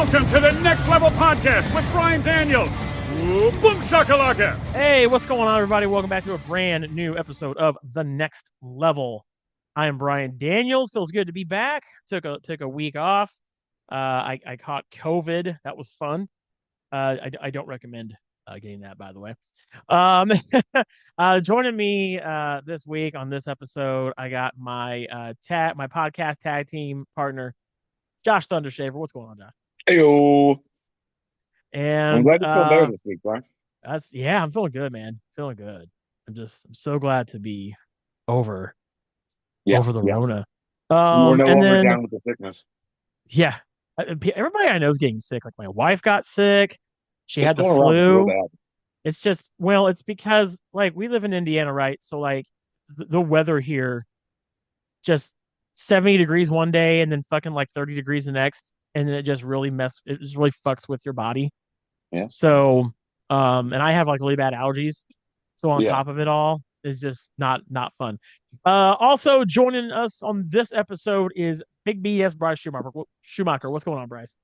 Welcome to the Next Level Podcast with Brian Daniels. Ooh, boom shakalaka. Hey, what's going on, everybody? Welcome back to a brand new episode of The Next Level. I am Brian Daniels. Feels good to be back. Took a week off. I caught COVID. That was fun. I don't recommend getting that, by the way. Joining me this week on this episode, I got my my podcast tag team partner, Josh Thundershaver. What's going on, Josh? Heyo. And I'm glad you feel better this week, Brian. I'm feeling good, man. Feeling good. I'm so glad to be over the Rona. We're no and longer then, down with the sickness. Yeah, everybody I know is getting sick. Like my wife got sick. She had the going around real flu. bad. It's just, well, it's because like we live in Indiana, right? So like the weather here, just 70 degrees one day and then fucking like 30 degrees the next, and then it just really fucks with your body. Yeah. So, and I have like really bad allergies. So on Yeah. top of it all, it's just not fun. Also joining us on this episode is Big BS Bryce Schumacher. What's going on, Bryce?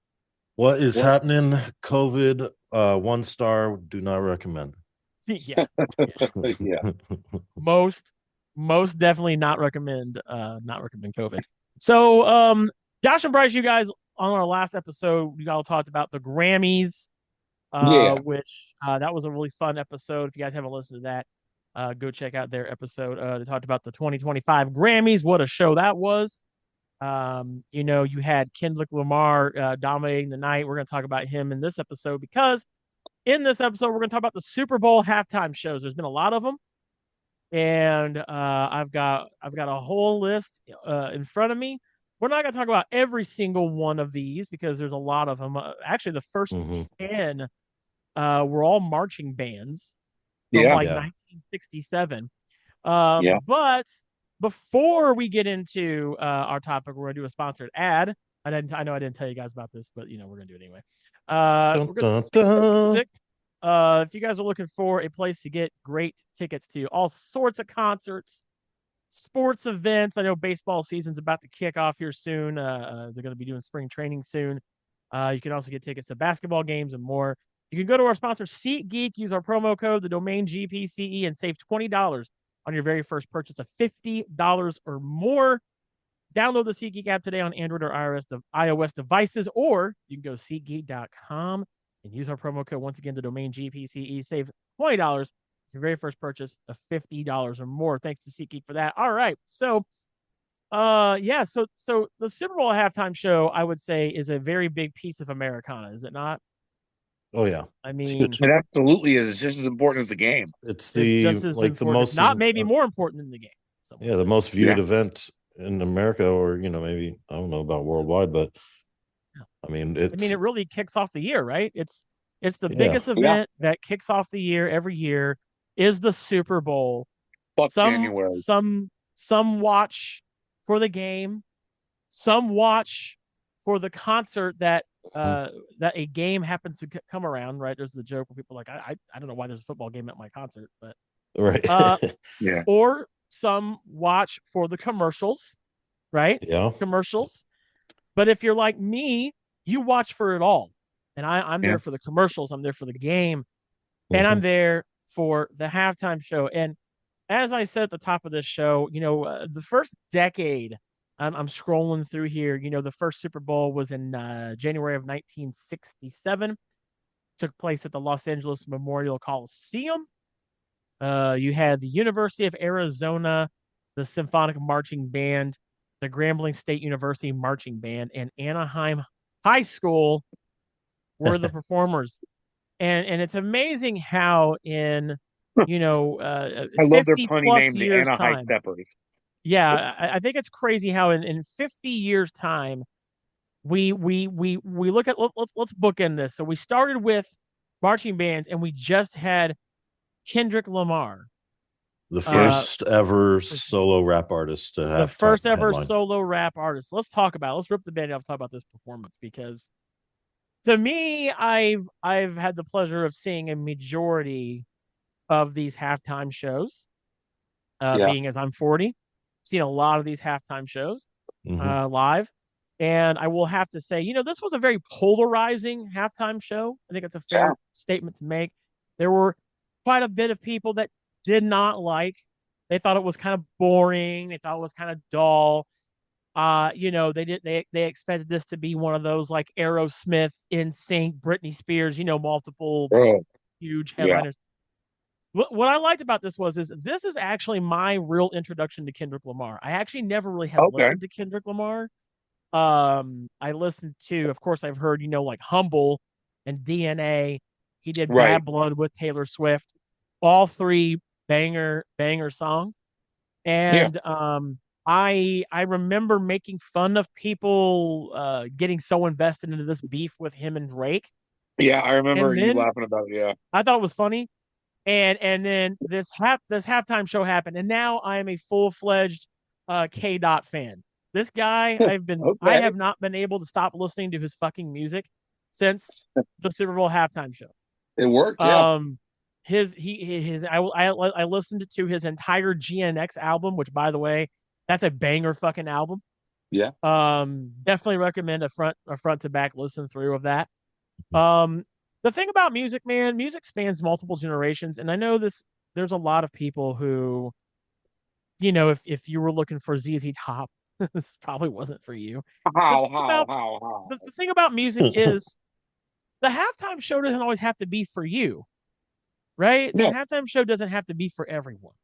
What is happening? COVID, 1 star, do not recommend. Yeah. Yeah. Most definitely not recommend COVID. So, Josh and Bryce, you guys on our last episode, you all talked about the Grammys, which that was a really fun episode. If you guys haven't listened to that, go check out their episode. They talked about the 2025 Grammys. What a show that was. You had Kendrick Lamar dominating the night. We're going to talk about him in this episode because in this episode, we're going to talk about the Super Bowl halftime shows. There's been a lot of them. And I've got a whole list in front of me. We're not going to talk about every single one of these because there's a lot of them. Actually, the first 10 were all marching bands from 1967. But before we get into our topic, we're going to do a sponsored ad. I know I didn't tell you guys about this, but we're going to do it anyway. We're going to music. If you guys are looking for a place to get great tickets to all sorts of concerts, sports events, I know baseball season's about to kick off here soon. They're going to be doing spring training soon. You can also get tickets to basketball games and more. You can go to our sponsor, SeatGeek, use our promo code, the domain GPCE, and save $20 on your very first purchase of $50 or more. Download the SeatGeek app today on Android or iOS devices, or you can go to SeatGeek.com and use our promo code, once again, the domain GPCE, save $20 your very first purchase of $50 or more. Thanks to SeatGeek for that. All right. So, so the Super Bowl halftime show, I would say, is a very big piece of Americana, is it not? Oh, yeah. I mean, it absolutely is just as important as the game. It's just as the most, not maybe more important than the game. The most viewed event in America, or maybe, I don't know about worldwide, but I mean, it really kicks off the year, right? It's the biggest event that kicks off the year every year is the Super Bowl. January. Some watch for the game, some watch for the concert that a game happens to come around, right? There's the joke where people are like, I don't know why there's a football game at my concert, but right. Or some watch for the commercials, right? Yeah. Commercials. But if you're like me, you watch for it all. And I'm there for the commercials. I'm there for the game. And I'm there for the halftime show. And as I said at the top of this show, the first decade, I'm scrolling through here. The first Super Bowl was in January of 1967. Took place at the Los Angeles Memorial Coliseum. You had the University of Arizona, the Symphonic Marching Band, the Grambling State University Marching Band, and Anaheim High School were the performers. And it's amazing how in, I love their punny name, the Anaheim Steppers. Yeah, I think it's crazy how in 50 years' time, we look at, let's bookend this. So we started with marching bands, and we just had Kendrick Lamar, the first ever solo rap artist to have the first ever solo rap artist. Let's rip the band off, talk about this performance, because to me, I've had the pleasure of seeing a majority of these halftime shows. Being as I'm 40, seen a lot of these halftime shows live. And I will have to say, this was a very polarizing halftime show. I think it's a fair statement to make. There were quite a bit of people that did not like. They thought it was kind of boring. They thought it was kind of dull. They expected this to be one of those like Aerosmith, NSYNC, Britney Spears, multiple huge headliners. What I liked about this is this is actually my real introduction to Kendrick Lamar. I actually never really had listened to Kendrick Lamar. I listened to, of course, I've heard, like Humble and DNA. He did Bad Blood with Taylor Swift. All three banger songs. And I remember making fun of people getting so invested into this beef with him and Drake. Yeah, I remember you laughing about it. Yeah, I thought it was funny. And then this halftime show happened, and now I am a full-fledged K. Dot fan. This guy, I have not been able to stop listening to his fucking music since the Super Bowl halftime show. It worked, yeah. I listened to his entire GNX album, which, by the way, that's a banger fucking album. Yeah. Definitely recommend a front to back listen through of that. The thing about music, man, music spans multiple generations, and I know there's a lot of people who, if you were looking for ZZ Top, this probably wasn't for you. How? The thing about music is the halftime show doesn't always have to be for you, right? The halftime show doesn't have to be for everyone.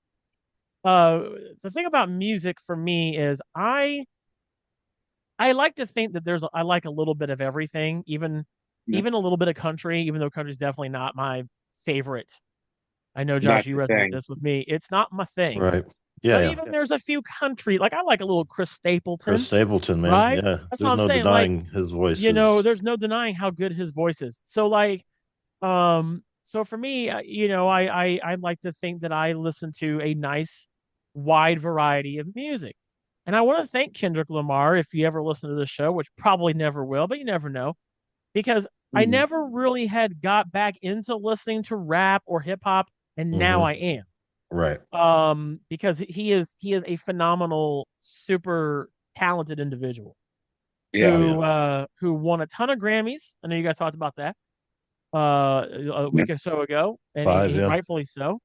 The thing about music for me is I like to think that I like a little bit of everything, even a little bit of country, even though country's definitely not my favorite. I know, Josh, you resonate this with me. It's not my thing. Right. Yeah. But even there's a few country, like I like a little Chris Stapleton. Chris Stapleton, man. Right? Yeah. That's There's no denying his voice. There's no denying how good his voice is. So so for me, I like to think that I listen to a nice, wide variety of music. And I want to thank Kendrick Lamar, if you ever listen to this show, which probably never will, but you never know, because I never really had got back into listening to rap or hip hop, and now I am. Right. Because he is a phenomenal, super talented individual. Yeah. Who won a ton of Grammys. I know you guys talked about that a week or so ago, and rightfully so.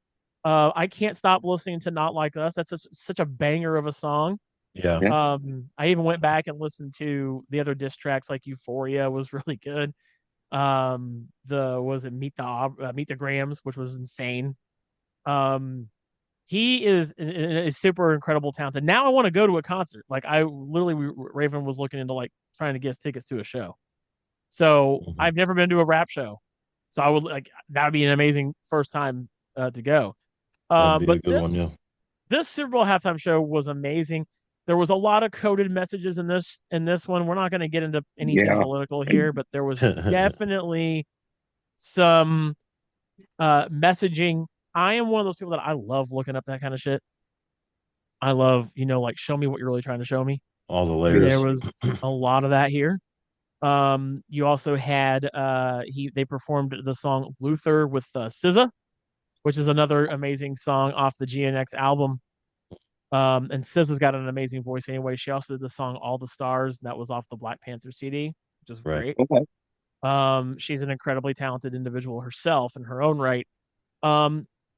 I can't stop listening to Not Like Us. That's such a banger of a song. Yeah. I even went back and listened to the other diss tracks, like Euphoria was really good. Meet the Grams, which was insane. He is a super incredible talented. Now I want to go to a concert. Like Raven was looking into like trying to get us tickets to a show. So I've never been to a rap show. So I would that would be an amazing first time to go. But this Super Bowl halftime show was amazing. There was a lot of coded messages in this one. We're not going to get into anything political here, but there was definitely some messaging. I am one of those people that I love looking up that kind of shit. I love, show me what you're really trying to show me. All the layers. There was a lot of that here. You also had they performed the song Luther with SZA, which is another amazing song off the GNX album. And SZA's got an amazing voice anyway. She also did the song All the Stars, and that was off the Black Panther CD, which is great. Okay. She's an incredibly talented individual herself in her own right.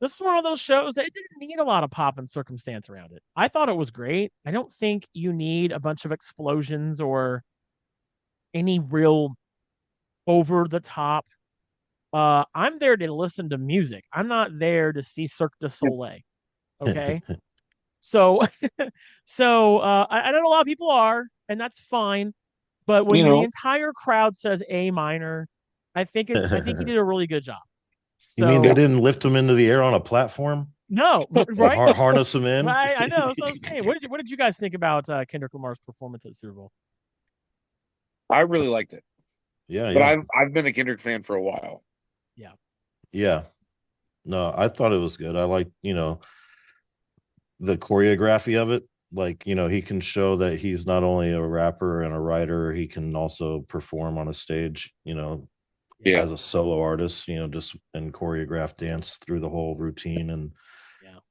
This is one of those shows that it didn't need a lot of pop and circumstance around it. I thought it was great. I don't think you need a bunch of explosions or any real over the top. I'm there to listen to music. I'm not there to see Cirque du Soleil. Okay. So I know a lot of people are, and that's fine. But when the entire crowd says A minor, I think he did a really good job. You mean they didn't lift him into the air on a platform? No, right? Harness him in. Right, I know. That's what I'm saying. What did you guys think about Kendrick Lamar's performance at Super Bowl? I really liked it. Yeah, but I've been a Kendrick fan for a while. Yeah. Yeah. No, I thought it was good. I like, the choreography of it. Like, he can show that he's not only a rapper and a writer, he can also perform on a stage, as a solo artist, just and choreograph dance through the whole routine and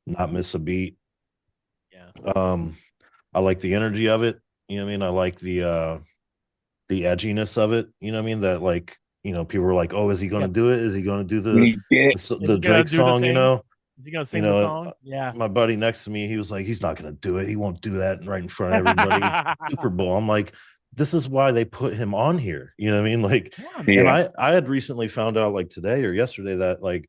not miss a beat. Yeah. I like the energy of it. I like the the edginess of it. You know what I mean? That like, you know, people were like, "Oh, is he going to do it? Is he going to do the Drake song?" You know, is he gonna sing the song? Yeah. My buddy next to me, he was like, "He's not going to do it. He won't do that right in front of everybody." Super Bowl. I'm like, this is why they put him on here. You know what I mean? Like, and I had recently found out like today or yesterday that like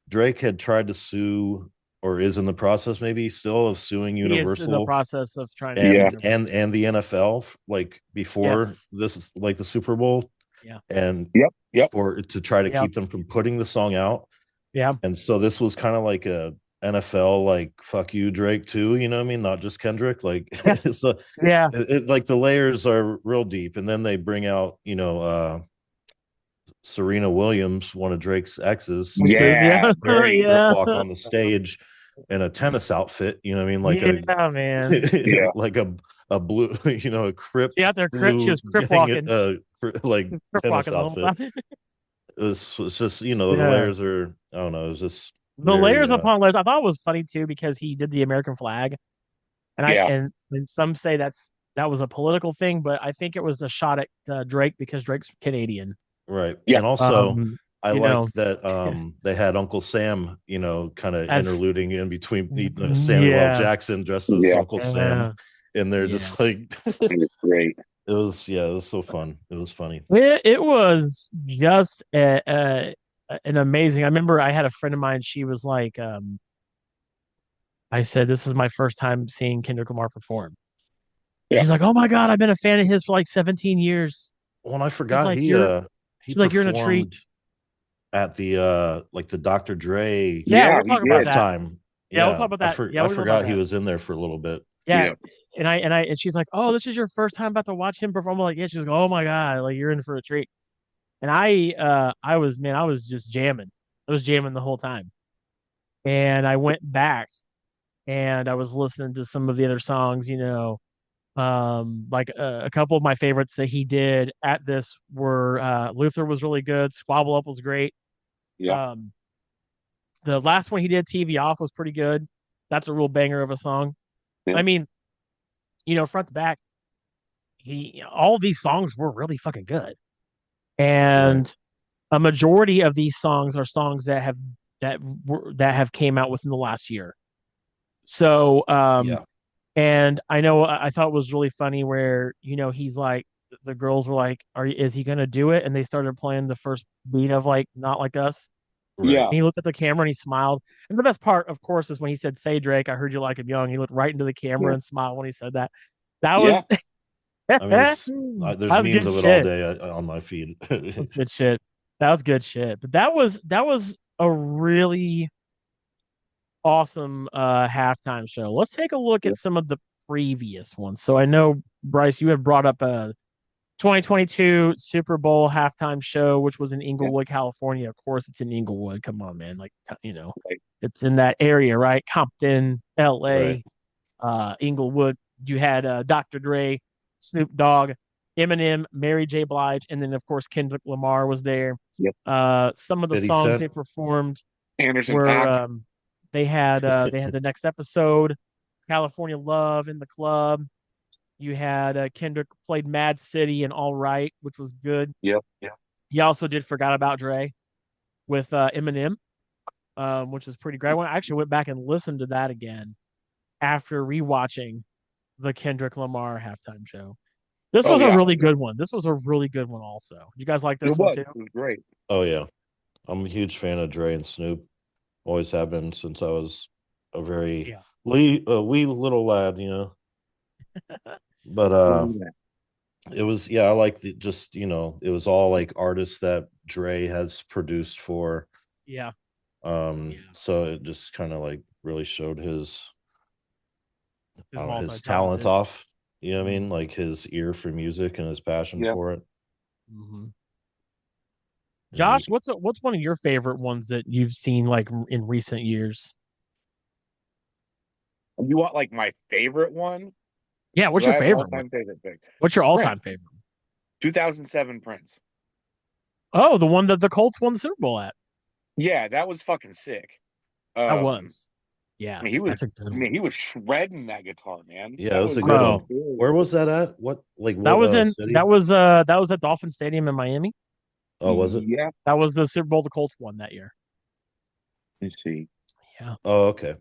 Drake had tried to sue or is in the process maybe still of suing Universal. He is in the process of trying to and the NFL like before this like the Super Bowl. Yeah. And for to try to keep them from putting the song out. Yeah. And so this was kind of like a NFL like fuck you Drake too, you know what I mean? Not just Kendrick. Like so like the layers are real deep. And then they bring out, you know, Serena Williams, one of Drake's exes, walk on the stage in a tennis outfit. You know what I mean? Like like a blue, you know, a crip. She out there, she was crip walking, like tennis outfit. It's just, you know, the layers are. I don't know. It's just the layers upon layers. I thought it was funny too because he did the American flag, and and some say that was a political thing, but I think it was a shot at Drake because Drake's Canadian. Right. Yeah. And also, I like that they had Uncle Sam, you know, kind of interluding in between Samuel L. Jackson dressed as Uncle Sam. And they're just like, it's great. It was so fun. It was funny. It was just an amazing. I remember I had a friend of mine. She was like, I said, this is my first time seeing Kendrick Lamar perform. Yeah. She's like, oh my God, I've been a fan of his for like 17 years. Well, I forgot like, he like you're in a treat at the like the Dr. Dre we'll talk about halftime. We'll talk about that. I forgot he was in there for a little bit. Yeah. And she's like, oh, this is your first time about to watch him perform. I'm like, yeah. She's like, oh my God, like you're in for a treat. And I was just jamming. I was jamming the whole time. And I went back and I was listening to some of the other songs, you know. Like a couple of my favorites that he did at this were Luther was really good. Squabble Up was great. Yeah. The last one he did, TV Off, was pretty good. That's a real banger of a song. Yeah. I mean, you know, front to back, all these songs were really fucking good. And a majority of these songs are songs that have came out within the last year. So and I know I thought it was really funny where, you know, he's like, the girls were like, is he going to do it? And they started playing the first beat of like, Not Like Us. Yeah. And he looked at the camera and he smiled. And the best part, of course, is when he said, say, Drake, I heard you like him young. He looked right into the camera and smiled when he said that. That was, I mean, there's memes of it all day on my feed. That's good shit. That was good shit. But that was a really awesome halftime show. Let's take a look at some of the previous ones. So I know, Bryce, you had brought up a 2022 Super Bowl halftime show, which was in Inglewood, California. Of course, it's in Inglewood. Come on, man. Like, you know, it's in that area, right? Compton, LA, Inglewood. You had Dr. Dre, Snoop Dogg, Eminem, Mary J. Blige, and then, of course, Kendrick Lamar was there. Yep. Some of the songs they performed were they had The Next Episode, California Love, In the Club. You had Kendrick played Mad City and All Right, which was good. Yep. Yeah. He also did Forgot About Dre with Eminem, which is pretty great. I actually went back and listened to that again after rewatching the Kendrick Lamar halftime show. This was a really good one. This was a really good one also. You guys like this one too? It was great. Oh, yeah. I'm a huge fan of Dre and Snoop. Always have been since I was a very wee little lad, you know. But it was I like just, you know, it was all like artists that Dre has produced for. Yeah. So it just kind of like really showed his talent off. You know what I mean? Like his ear for music and his passion for it. Mm-hmm. Josh, what's one of your favorite ones that you've seen like in recent years? You want like my favorite one? Yeah, what's your favorite one? What's your all-time favorite? 2007 Prince. Oh, the one that the Colts won the Super Bowl at. Yeah, that was fucking sick. That was. Yeah, I mean, that's a good one. he was shredding that guitar, man. Yeah, that it was a good one. Cool. Where was that at? What city? That was at Dolphin Stadium in Miami. Oh, was it? Yeah. That was the Super Bowl the Colts won that year. Let's see. Yeah. Oh, okay.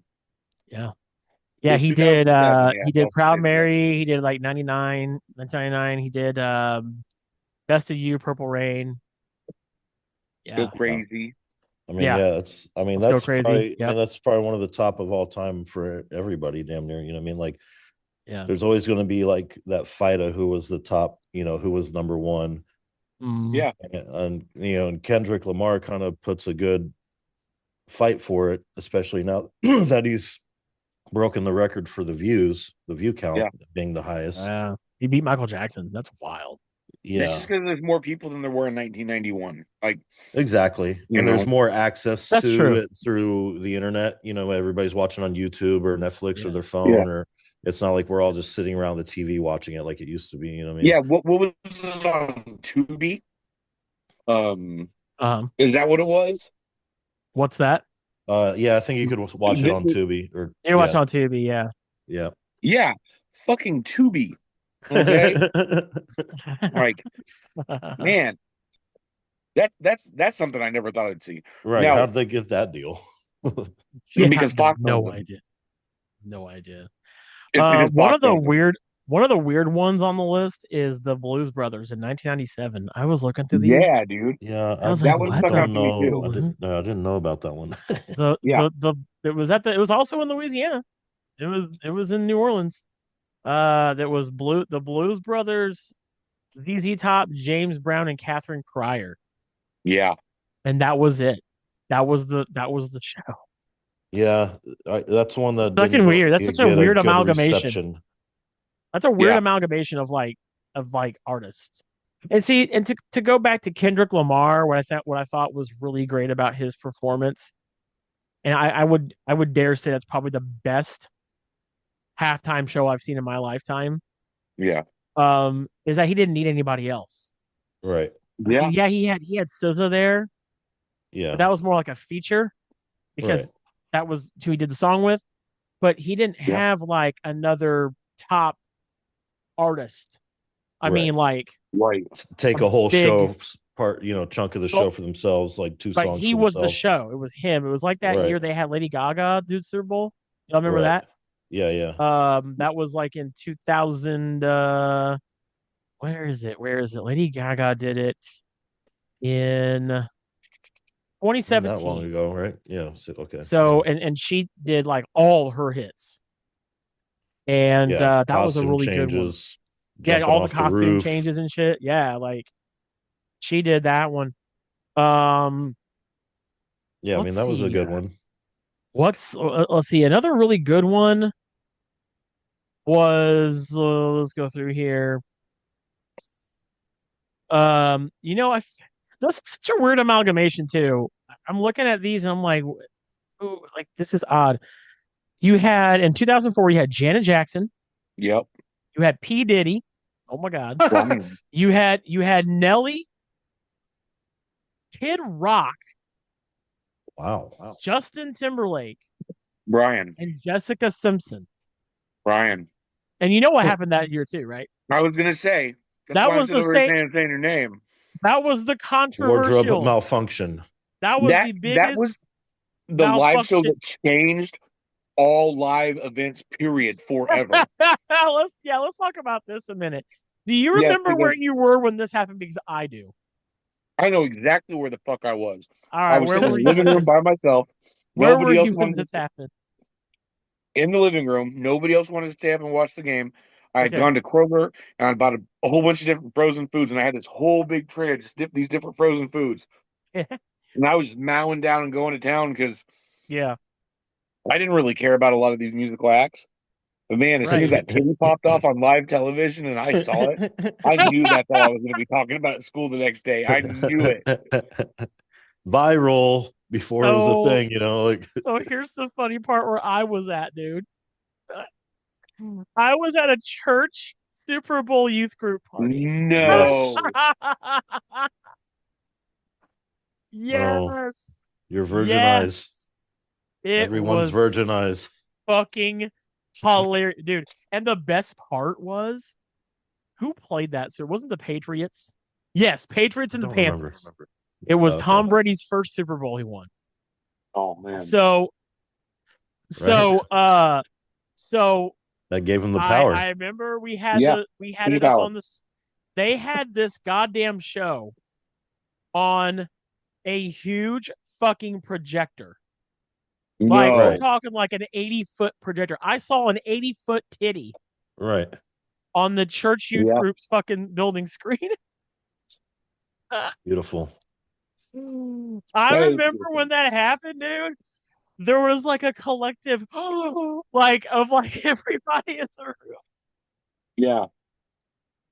Yeah. Yeah, he did Proud Mary, he did like 1999, he did Best of You, Purple Rain. Yeah. Go crazy. I mean, that's probably that's probably one of the top of all time for everybody, damn near. You know what I mean? Like, there's always going to be like that fight of who was the top, who was number one. Yeah. And and Kendrick Lamar kind of puts a good fight for it, especially now that he's broken the record for the view count being the highest. He beat Michael Jackson. That's wild. Yeah, it's just because there's more people than there were in 1991. Like, exactly, there's more access to it through the internet. Everybody's watching on YouTube or Netflix or their phone, or it's not like we're all just sitting around the TV watching it like it used to be. You know what I mean? Yeah. What was it on Tubi? Is that what it was? What's that? Yeah, I think you could watch it on Tubi. Or you watch on Tubi, yeah, fucking Tubi. Okay, like, man, that's something I never thought I'd see. Right? Now, how'd they get that deal? Because Fox, no idea. One of the weird ones on the list is the Blues Brothers in 1997. I was looking through these. Yeah, dude. Yeah, I was like, what the know. I didn't know about that one. It was also in Louisiana. It was in New Orleans. That was the Blues Brothers, ZZ Top, James Brown, and Catherine Cryer. Yeah, and that was it. That was the show. Yeah, that's one that fucking weird. That's such a weird amalgamation. Reception. That's a weird amalgamation of artists. And see, and to go back to Kendrick Lamar, what I thought was really great about his performance, and I would dare say that's probably the best halftime show I've seen in my lifetime. Yeah. Is that he didn't need anybody else. Right. Yeah. Yeah, he had SZA there. Yeah. But that was more like a feature because that was who he did the song with. But he didn't have like another top artist. I mean, like take a whole show part, chunk of the show for themselves, like two songs. But he was the show. It was him. It was like that year they had Lady Gaga do the Super Bowl. Y'all remember that? Yeah. That was like in 2000. Where is it? Lady Gaga did it in 2017. Not long ago, right? Yeah. Okay. So and she did like all her hits, and that was a really good one. Yeah, all the costume changes and shit. Yeah, like she did that one. Yeah, I mean that was a good one. Let's see. Another really good one was let's go through here. That's such a weird amalgamation too. I'm looking at these and I'm like, ooh, like this is odd. You had in 2004, you had Janet Jackson. Yep. You had P. Diddy. Oh my God. You had Nelly, Kid Rock. Wow. Justin Timberlake. Brian. And Jessica Simpson. Brian. And you know what happened that year too, right? I was gonna say that was the same. Saying your name. That was the controversial wardrobe malfunction. That was the biggest. That was the live show that changed all live events. Period. Forever. Let's talk about this a minute. Do you remember where you were when this happened? Because I do. I know exactly where the fuck I was. All right, I was sitting in the living room by myself. Where were you when this happened? In the living room. Nobody else wanted to stay up and watch the game. I had gone to Kroger and I bought a whole bunch of different frozen foods, and I had this whole big tray of just these different frozen foods. And I was just mowing down and going to town because I didn't really care about a lot of these musical acts. But man, as soon as that titty popped off on live television and I saw it, I knew that's all I was going to be talking about at school the next day. I knew it. Viral before it was a thing, So here's the funny part where I was at, dude. I was at a church Super Bowl youth group party. No. Yes. Your virgin eyes. Everyone's virgin eyes. Fucking hilarious, dude. And the best part was, who played that? So it wasn't the Patriots. Yes, Patriots and the Panthers. Remember. It was Tom Brady's first Super Bowl he won. Oh man. So that gave him the power. I remember we had it up on this. They had this goddamn show on a huge fucking projector. Like we're talking like an 80-foot projector. I saw an 80-foot titty. Right. On the church youth group's fucking building screen. Beautiful. I remember when that happened, dude. There was like a collective like everybody in the room. Yeah.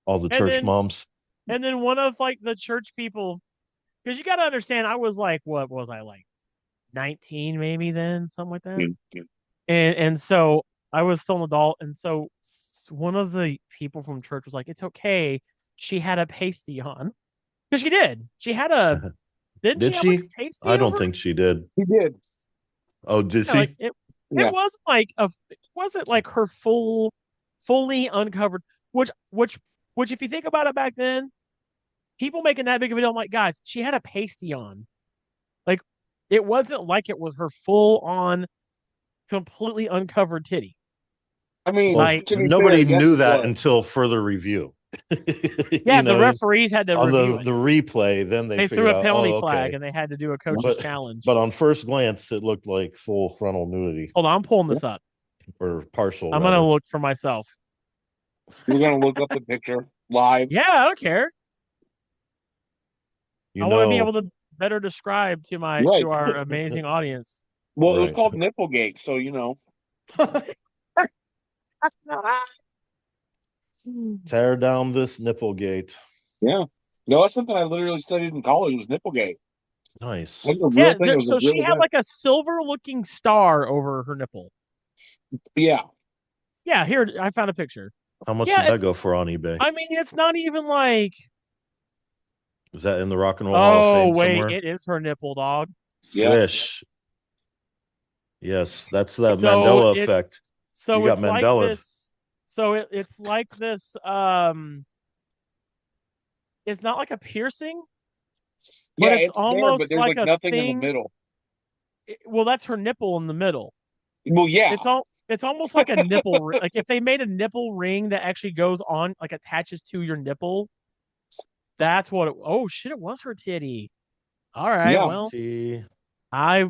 All the church moms. And then one of like the church people, because you got to understand, I was like, what was I like? 19 maybe then, something like that. Mm-hmm. And so I was still an adult, and so one of the people from church was like, "It's okay." She had a pasty on, because she did. She had a. Did she? Have, like, a pasty I don't think she did. She did. Oh, did she? Like it wasn't like it wasn't like her fully uncovered. Which if you think about it back then, people making that big of a deal, I'm like, guys, she had a pasty on. Like, it wasn't like it was her full on, completely uncovered titty. I mean, like nobody knew that until further review. Yeah, the referees had to review the replay. Then they threw a penalty flag and they had to do a coach's challenge. But on first glance, it looked like full frontal nudity. Hold on, I'm pulling this up. Or partial. I'm gonna look for myself. You're gonna look up the picture live. Yeah, I don't care. I want to be able to better describe to our amazing audience. Well, it was called Nipplegate, so you know. Tear down this Nipplegate. Yeah. No, that's something I literally studied in college was Nipplegate. Nice. Yeah, so she had like a silver-looking star over her nipple. Yeah. Yeah, here, I found a picture. How much did that go for on eBay? I mean, it's not even like... Is that in the Rock and Roll Hall of Fame somewhere? It is her nipple, dog. Fish. Yes, that's that Mandela effect. So you got it's Mandela. Like this. So it's like this. It's not like a piercing. But it's almost there, but there's like nothing in the middle. Well, that's her nipple in the middle. Well, yeah. It's almost like a nipple. Like if they made a nipple ring that actually goes on, like attaches to your nipple. That's what it. Oh shit! It was her titty. All right. Yeah. Well, I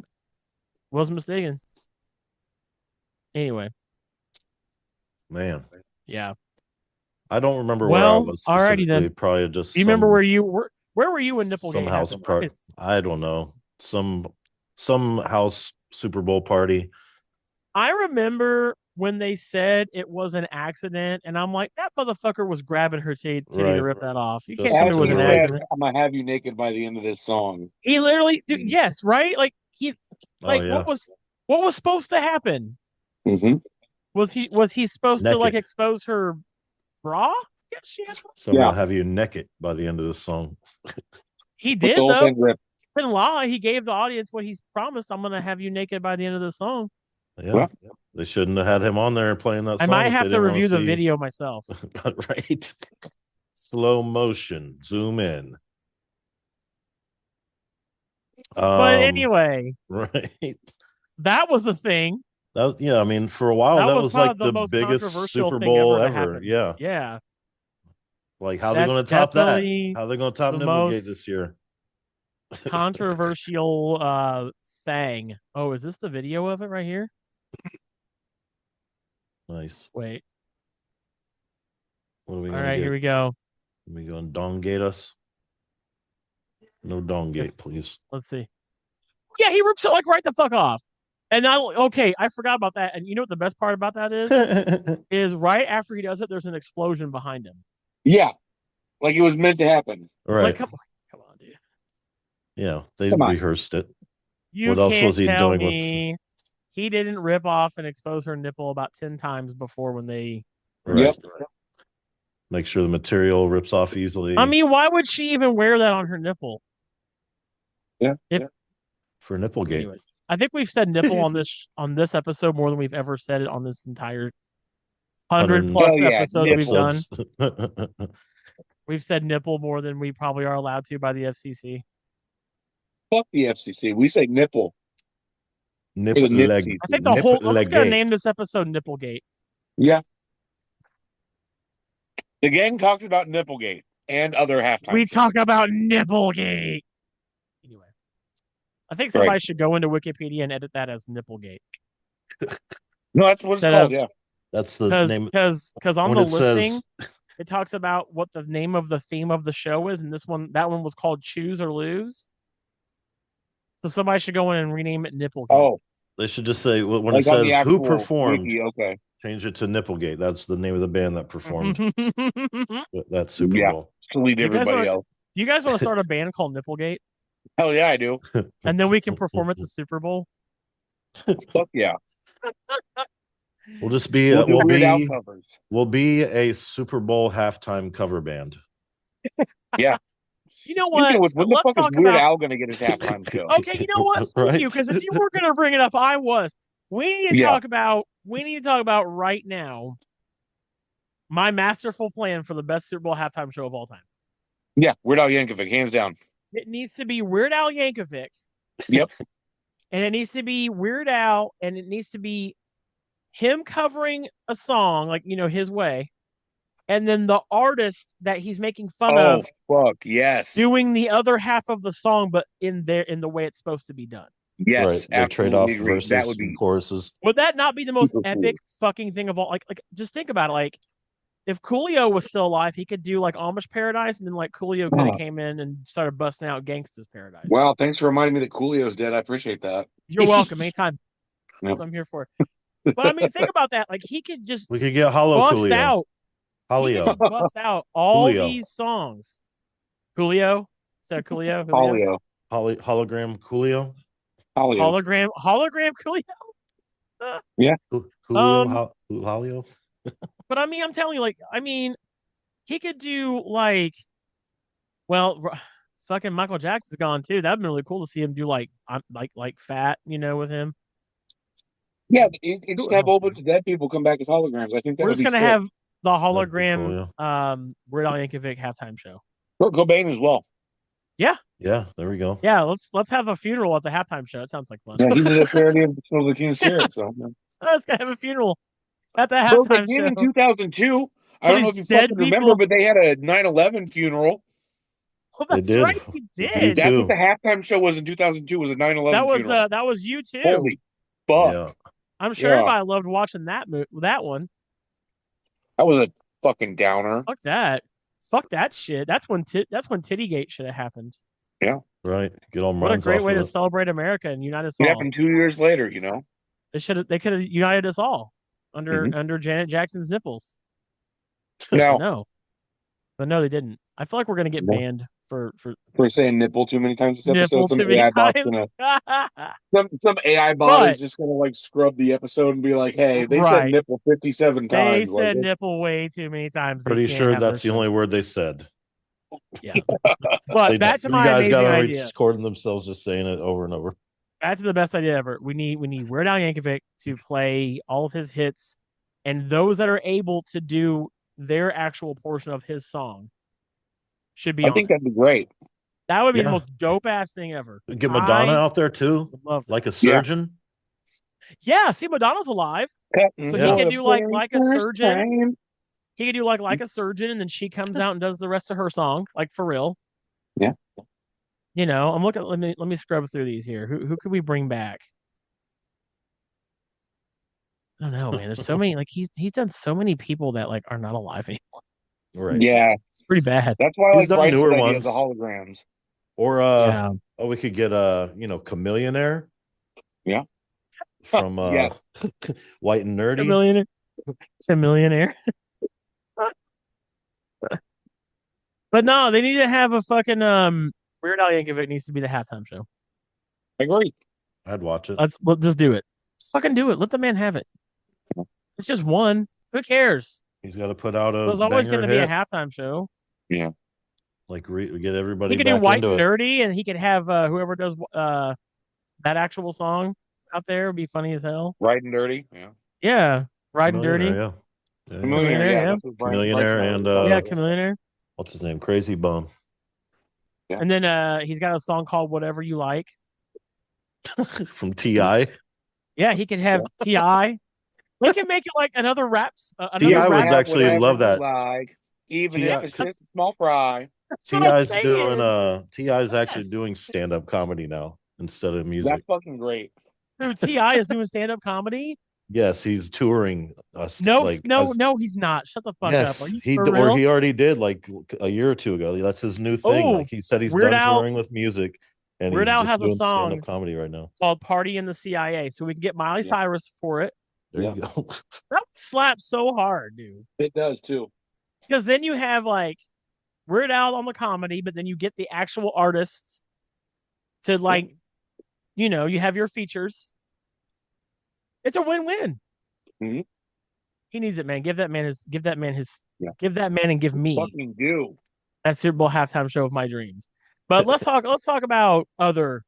was mistaken. Anyway. Man. Yeah. I don't remember where I was. Alrighty then. Probably just. You remember where you were? Where were you in Nipplegate? Some house party. I don't know. Some house Super Bowl party. I remember when they said it was an accident, and I'm like, that motherfucker was grabbing her titty to rip that off. You can't tell me it was an accident. I'm gonna have you naked by the end of this song. He literally, yes, right? Like what was supposed to happen? Mm-hmm. Was he supposed to like expose her bra? Yes, she has. So I'm gonna have you naked by the end of this song. He did though. Didn't lie. He gave the audience what he's promised. I'm gonna have you naked by the end of the song. Yeah, they shouldn't have had him on there playing that song. I might have to review the video myself. Right. Slow motion, zoom in. But anyway, right. That was a thing. I mean, for a while that was like the biggest Super Bowl ever. Yeah. Yeah. Like, how are they going to top that? How are they going to top Nipplegate this year? Controversial thing. Oh, is this the video of it right here? Nice. Wait. What are we All right, here we go. Are we going to dongate us? No dongate, please. Let's see. Yeah, he rips it like right the fuck off. And I forgot about that. And you know what the best part about that is? Is right after he does it, there's an explosion behind him. Yeah. Like it was meant to happen. Right. Like, come on, dude. Yeah, they rehearsed it. What else was he doing with? He didn't rip off and expose her nipple about 10 times before when they Yep. Make sure the material rips off easily. I mean, why would she even wear that on her nipple? Yeah. For Nipplegate. Anyway. I think we've said nipple on this episode more than we've ever said it on this entire 100+ episode that we've done. We've said nipple more than we probably are allowed to by the FCC. Fuck the FCC. We say nipple. Nipple leg. I think the whole. I'm just gonna name this episode Nipplegate. Yeah. The gang talks about Nipplegate and other halftime. We talk about Nipplegate. Anyway, I think somebody should go into Wikipedia and edit that as Nipplegate. No, that's what it's called. Yeah, that's the name. Because on the listing, it talks about what the name of the theme of the show is, and that one was called Choose or Lose. So somebody should go in and rename it Nipplegate. Oh, they should just say when it says who performed. Wiki, okay. Change it to Nipplegate. That's the name of the band that performed. That's Super Bowl. To lead everybody else. You guys want to start a band called Nipplegate? Hell yeah, I do. And then we can perform at the Super Bowl. Fuck yeah. We'll just be we'll be a Super Bowl halftime cover band. Yeah. You know what? When the fuck is Weird Al going to get his halftime show? Okay, you know what? Thank you. Because if you were going to bring it up, I was. We need to talk about right now my masterful plan for the best Super Bowl halftime show of all time. Yeah, Weird Al Yankovic, hands down. It needs to be Weird Al Yankovic. Yep. And it needs to be Weird Al, and it needs to be him covering a song, like, his way. And then the artist that he's making fun of, doing the other half of the song, but in the way it's supposed to be done. Yes, right. They trade off verses and choruses. Would that not be the most epic fucking thing of all? Like, just think about it. Like, if Coolio was still alive, he could do like Amish Paradise, and then like Coolio kind of came in and started busting out Gangsta's Paradise. Wow, thanks for reminding me that Coolio's dead. I appreciate that. You're welcome. Anytime. That's what I'm here for. But I mean, think about that. Like, he could just we could get Coolio out. Coolio. Bust out all these songs. Coolio? Is that Coolio? Coolio. Hologram Coolio? Hologram Coolio? Yeah. Coolio? But I mean, I'm telling you, he could do fucking Michael Jackson's gone too. That'd be really cool to see him do like Fat, with him. Yeah, it's just have a whole bunch of dead people come back as holograms. I think that we're just gonna have the hologram Weird Al Yankovic halftime show. Cobain as well. Yeah. Yeah, there we go. Yeah, let's have a funeral at the halftime show. It sounds like fun. Yeah, he did a parody of Smells Like Teen Spirit, so let's have a funeral at the halftime show. In 2002. I don't know if you fucking remember, but they had a 9/11 funeral. Well, that's right, he did. That's what the halftime show was in 2002. Was a 9/11 funeral. That was you too. Holy fuck! Yeah. I'm sure everybody loved watching that one. That was a fucking downer. Fuck that. Fuck that shit. That's when Tittygate should have happened. Yeah. Right. Get all what a great way to celebrate America and unite us all. It happened 2 years later, They could have united us all under Janet Jackson's nipples. No. But no, they didn't. I feel like we're gonna get banned for saying nipple too many times this episode. Some AI bot is just gonna scrub the episode and be like, "Hey, they said nipple 57 times. They said nipple way too many times." Pretty sure that's the only word they said. Yeah, but back to my amazing idea. Recording themselves just saying it over and over. Back to the best idea ever. We need Weird Al Yankovic to play all of his hits, and those that are able to do their actual portion of his song should be. I think that'd be great. That would be the most dope ass thing ever. Get Madonna out there too, like a surgeon. Yeah, see, Madonna's alive, so he can do like a surgeon. He could do like a surgeon, and then she comes out and does the rest of her song, like for real. Yeah. I'm looking. Let me scrub through these here. Who could we bring back? I don't know, man. There's so many. Like he's done so many people that are not alive anymore. Right. Yeah. It's pretty bad. That's why I like newer ones, the holograms. Or we could get Chameleonaire. Yeah. From White and Nerdy. Chameleonaire. But no, they need to have a fucking Weird Al Yankovic needs to be the halftime show. I agree. I'd watch it. Let's just do it. Just fucking do it. Let the man have it. It's just one. Who cares? He's got to put out a. There's always going to be a halftime show. Yeah. Like get everybody. He could do White and Nerdy, and he could have whoever does that actual song out there would be funny as hell. Riding Dirty, yeah. Yeah, Riding Dirty. Yeah. Chameleonaire, yeah. Yeah. That's what Chameleonaire and Yeah, Chameleonaire. what's his name? Crazy Bum. Yeah. And then he's got a song called Whatever You Like. From T.I. Yeah, he could have T.I. They can make it like another raps. T.I. would Have actually whatever love you that. like, even T.I. if it's just a small fry. That's what I'm T.I.'s saying. T.I.'s actually Yes. doing stand-up comedy now instead of music. That's fucking great. Dude, T.I. is doing stand-up comedy. Yes, he's touring us. No, he's not. Shut the fuck up. Are you for real? Or he already did like a year or two ago. That's his new thing. Like he said, he's Weird done Al, touring with music, and Weird he's Al just has a doing song stand-up comedy right now. called "Party in the CIA," so we can get Miley Cyrus for it. There you go. That slaps so hard, dude. It does too. Because then you have like Weird Al on the comedy, but then you get the actual artists to like, you have your features. It's a win-win. Mm-hmm. He needs it, man. Give that man and give me Fucking do that Super Bowl halftime show of my dreams. But let's talk about other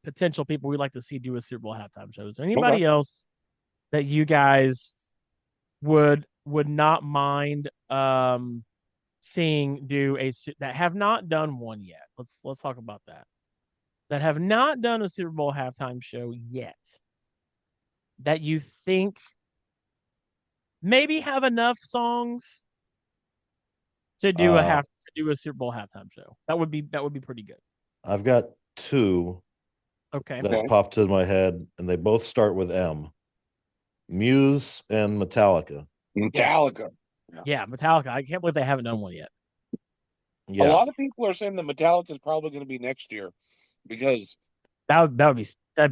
potential people we'd like to see do a Super Bowl halftime show. Is there anybody else that you guys would not mind seeing do that have not done one yet? Let's talk about that have not done a Super Bowl halftime show yet, that you think maybe have enough songs to do a Super Bowl halftime show. That would be pretty good. I've got two that popped in my head, and they both start with M. Muse and Metallica. Metallica. Yeah, Metallica. I can't believe they haven't done one yet. Yeah. A lot of people are saying that Metallica is probably going to be next year because that'd be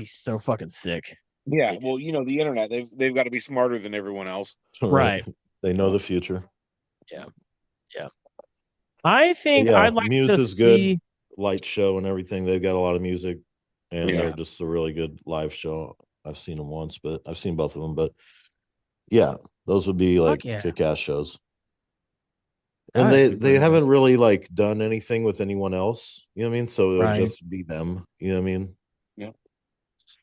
so fucking sick. Yeah, well, the internet, they've got to be smarter than everyone else. Right. They know the future. Yeah. I think I'd like Muse to is see good. Light show and everything. They've got a lot of music, and they're just a really good live show. I've seen them once, but I've seen both of them. But yeah, those would be like kick-ass shows. And they haven't really like done anything with anyone else. You know what I mean? So it would just be them. You know what I mean? Yeah.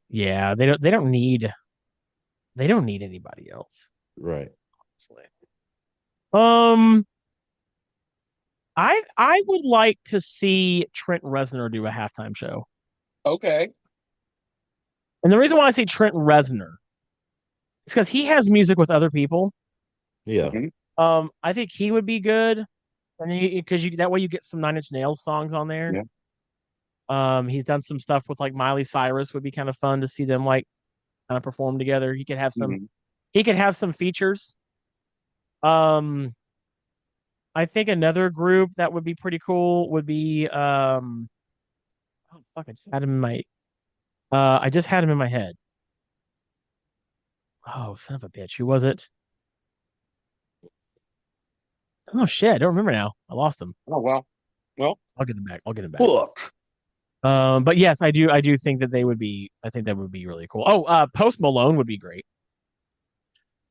Yeah, they don't need anybody else. Right. Honestly. I would like to see Trent Reznor do a halftime show. Okay. And the reason why I say Trent Reznor is because he has music with other people. Yeah. I think he would be good, and because that way you get some Nine Inch Nails songs on there. Yeah. He's done some stuff with like Miley Cyrus. Would be kind of fun to see them like kind of perform together. He could have some. He could have some features. I think another group that would be pretty cool would be oh fuck, I just had him in my head. Oh, son of a bitch. Who was it? Oh shit, I don't remember now. I lost him. Oh well. I'll get him back. Look. But yes, I do think that they would be. I think that would be really cool. Oh, Post Malone would be great.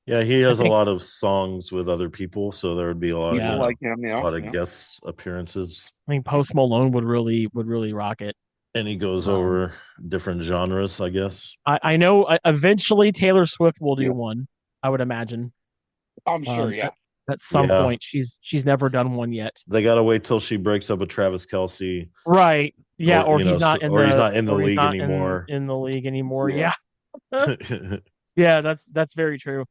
Yeah, he has a lot of songs with other people, so there would be a lot of like him, a lot of guest appearances. I mean, Post Malone would really rock it. And he goes over different genres, I guess. I know eventually Taylor Swift will do one, I would imagine. I'm sure, At some point. She's never done one yet. They gotta wait till she breaks up with Travis Kelce. Right. Yeah, or he's not in the league anymore. In the league anymore. Yeah. Yeah, that's very true.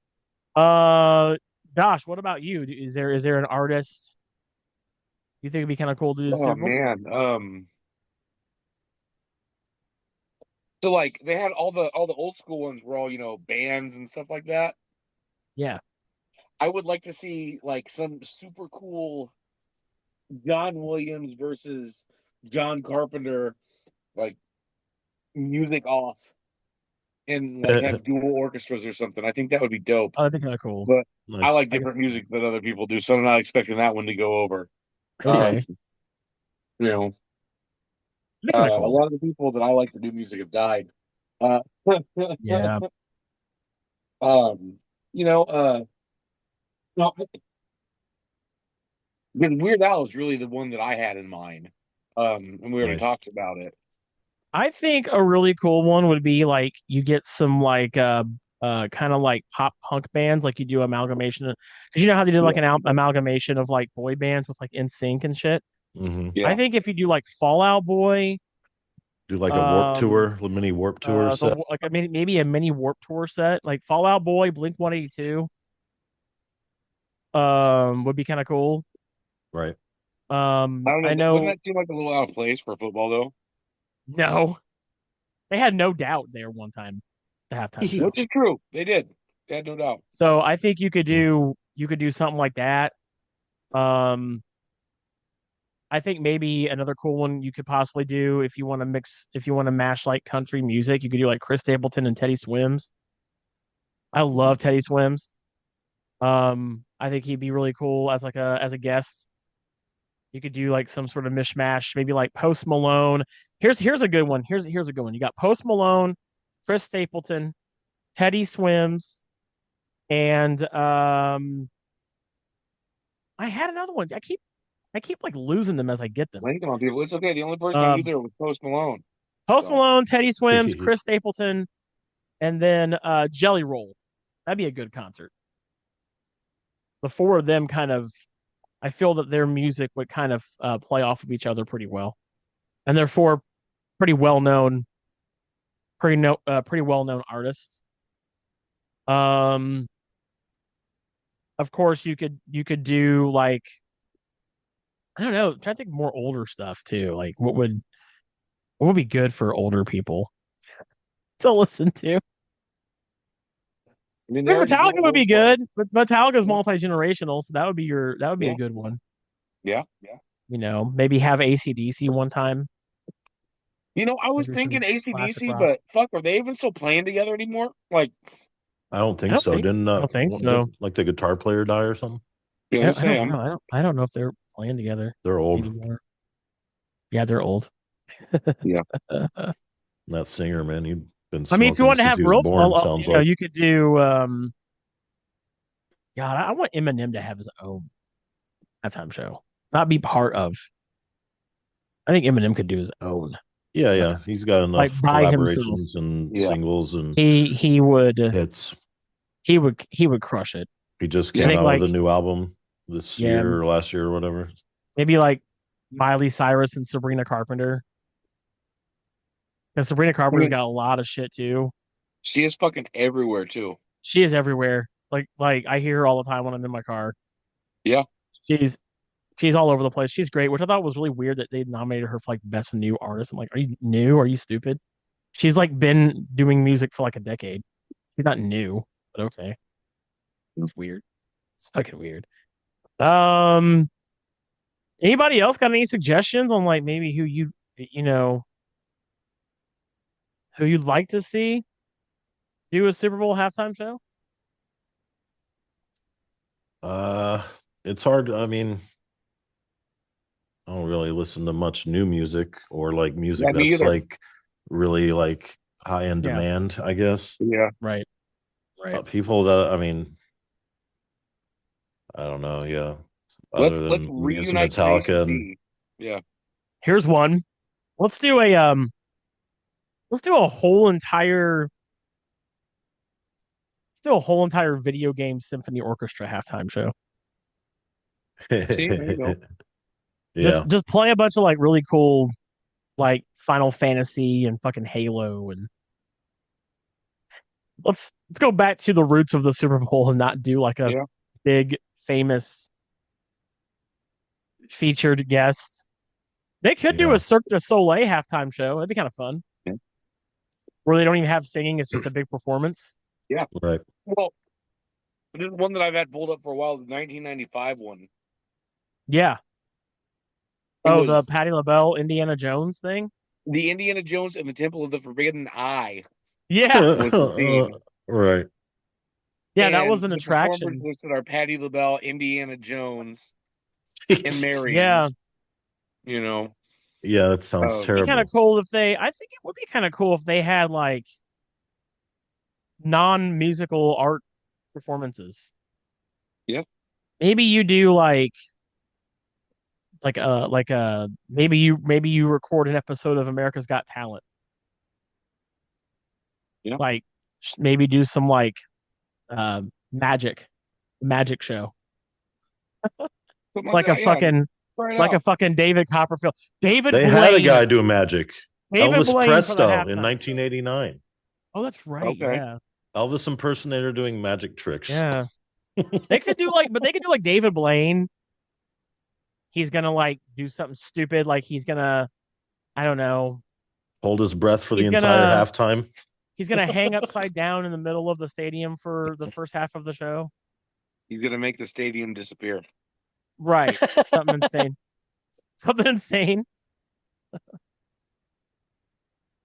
Josh, what about you? Is there an artist you think it'd be kind of cool to do? Oh man. So like they had all the old school ones were all, bands and stuff like that. Yeah. I would like to see like some super cool John Williams versus John Carpenter, like music off and like have dual orchestras or something. I think that would be dope. Oh, that'd be kind of cool. But nice. I like different music than other people do, so I'm not expecting that one to go over. Okay. Cool. A lot of the people that I like to do music have died. Yeah. Weird Al is really the one that I had in mind. And we already talked about it. I think a really cool one would be like you get some like kind of like pop punk bands, like you do amalgamation because you know how they did like an amalgamation of like boy bands with like NSYNC and shit. Mm-hmm. Yeah. I think if you do like Fallout Boy, Do like a warp tour, a mini warp tour set. like maybe a mini Warp Tour set, like Fallout Boy, Blink 182, would be kind of cool. Right. I don't know. I Wouldn't know. that seem like a little out of place for football, though? No, they had No Doubt there one time, the halftime show. Which is true. They did. They had no doubt. So I think you could do something like that. Um, I think maybe another cool one you could possibly do if you want to mash like country music, you could do like Chris Stapleton and Teddy Swims. I love Teddy Swims. I think he'd be really cool as a guest. You could do like some sort of mishmash, maybe like Post Malone. Here's a good one. Here's a good one. You got Post Malone, Chris Stapleton, Teddy Swims, and I had another one. I keep like losing them as I get them. Blanking on people. It's okay. The only person I knew there was Post Malone. Post Malone, Teddy Swims, Chris Stapleton, and then Jelly Roll. That'd be a good concert. The four of them I feel that their music would kind of play off of each other pretty well, and they're four pretty well known, pretty well known artists. Um, of course, you could do like I don't know, try to think more older stuff too. Like what would be good for older people to listen to? I mean, Metallica would be good, but Metallica's multi-generational, so that would be a good one. Yeah, yeah. Maybe have AC/DC one time. I was thinking AC/DC, but fuck, are they even still playing together anymore? Like, I don't think so. I don't think so. Like the guitar player die or something? Yeah, I don't know if they're playing together. They're old anymore. Yeah, they're old. Yeah. That singer, man, you've been. I mean, if you want to have real fun, you could do. God, I want Eminem to have his own halftime show, not be part of. I think Eminem could do his own. Yeah, he's got enough like by collaborations himself. and singles and he would hits. He would crush it. He just came out with a new album this year or last year or whatever. Maybe like Miley Cyrus and Sabrina Carpenter. Because Sabrina Carpenter's got a lot of shit too. She is fucking everywhere too. She is everywhere. Like I hear her all the time when I'm in my car. Yeah. She's all over the place. She's great, which I thought was really weird that they nominated her for like best new artist. I'm like, are you new? Are you stupid? She's like been doing music for like a decade. She's not new, but okay. It's weird. It's fucking weird. Anybody else got any suggestions on like maybe who who you'd like to see do a Super Bowl halftime show? It's hard. I mean, I don't really listen to much new music or like music that's like really like high in demand, I guess. Yeah. Right. People that, I mean, I don't know. Yeah. Let's reunite Metallica and Here's one. Let's do a whole entire video game symphony orchestra halftime show. See, there you go. Yeah. Just play a bunch of like really cool like Final Fantasy and fucking Halo, and let's go back to the roots of the Super Bowl and not do like a big famous featured guest. They could do a Cirque du Soleil halftime show. That'd be kind of fun. Yeah. Where they don't even have singing, it's just a big performance. Yeah. Right. Well, this is one that I've had pulled up for a while, the 1995 one. Yeah. The Patti LaBelle Indiana Jones thing? The Indiana Jones and the Temple of the Forbidden Eye. Yeah. Right. Yeah, that was an attraction. Listed are Patti LaBelle, Indiana Jones, and Mary. Yeah. Yeah, that sounds terrible. It'd be kind of cool I think it would be kind of cool if they had like non-musical art performances. Yeah. Maybe you do maybe you record an episode of America's Got Talent Like maybe do some like magic show. Like a fucking like a fucking David Copperfield. David They Blaine. had a guy doing magic. David Elvis Blaine Presto in 1989. Oh, that's right. Okay. Yeah. Elvis impersonator doing magic tricks. Yeah. They could do like David Blaine. He's gonna like do something stupid, like he's gonna, I don't know, hold his breath for the entire halftime. He's gonna hang upside down in the middle of the stadium for the first half of the show. He's gonna make the stadium disappear. Right. Something insane. Something insane.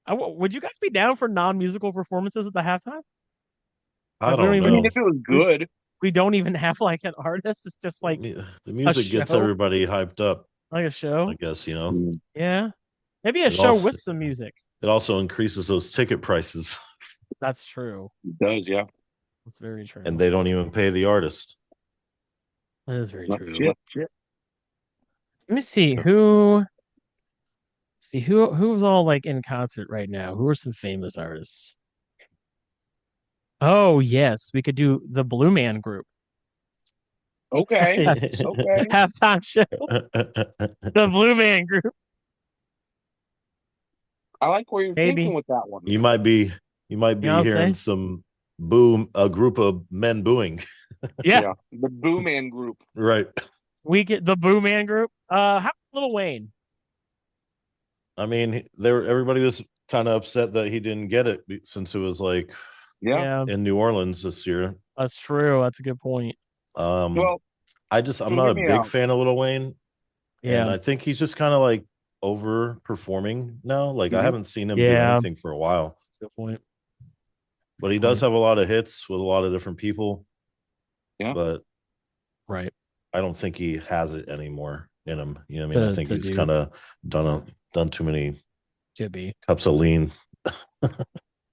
Would you guys be down for non-musical performances at the halftime? I don't know. If it was good. We don't even have like an artist. It's just like the music gets everybody hyped up. Like a show, I guess, you know. Yeah, maybe a show with some music. It also increases those ticket prices. That's true. It does, yeah. That's very true. And they don't even pay the artist. That is very true. Shit. Let me see who's all like in concert right now. Who are some famous artists? Oh yes, we could do the Blue Man Group. Okay. Halftime show. The Blue Man Group. I like where you're thinking with that one. You might be hearing some a group of men booing. Yeah. The Boo Man Group. Right. We get the Boo Man Group. How about Lil Wayne? I mean, everybody was kind of upset that he didn't get it since it was like in New Orleans this year. That's true. That's a good point. Well, I'm not a big fan of Lil Wayne. Yeah. And I think he's just kind of like overperforming now. Like I haven't seen him do anything for a while. That's a good point. But he does have a lot of hits with a lot of different people. Yeah. But right. I don't think he has it anymore in him. You know what I mean? I think he's kind of done too many cups of lean.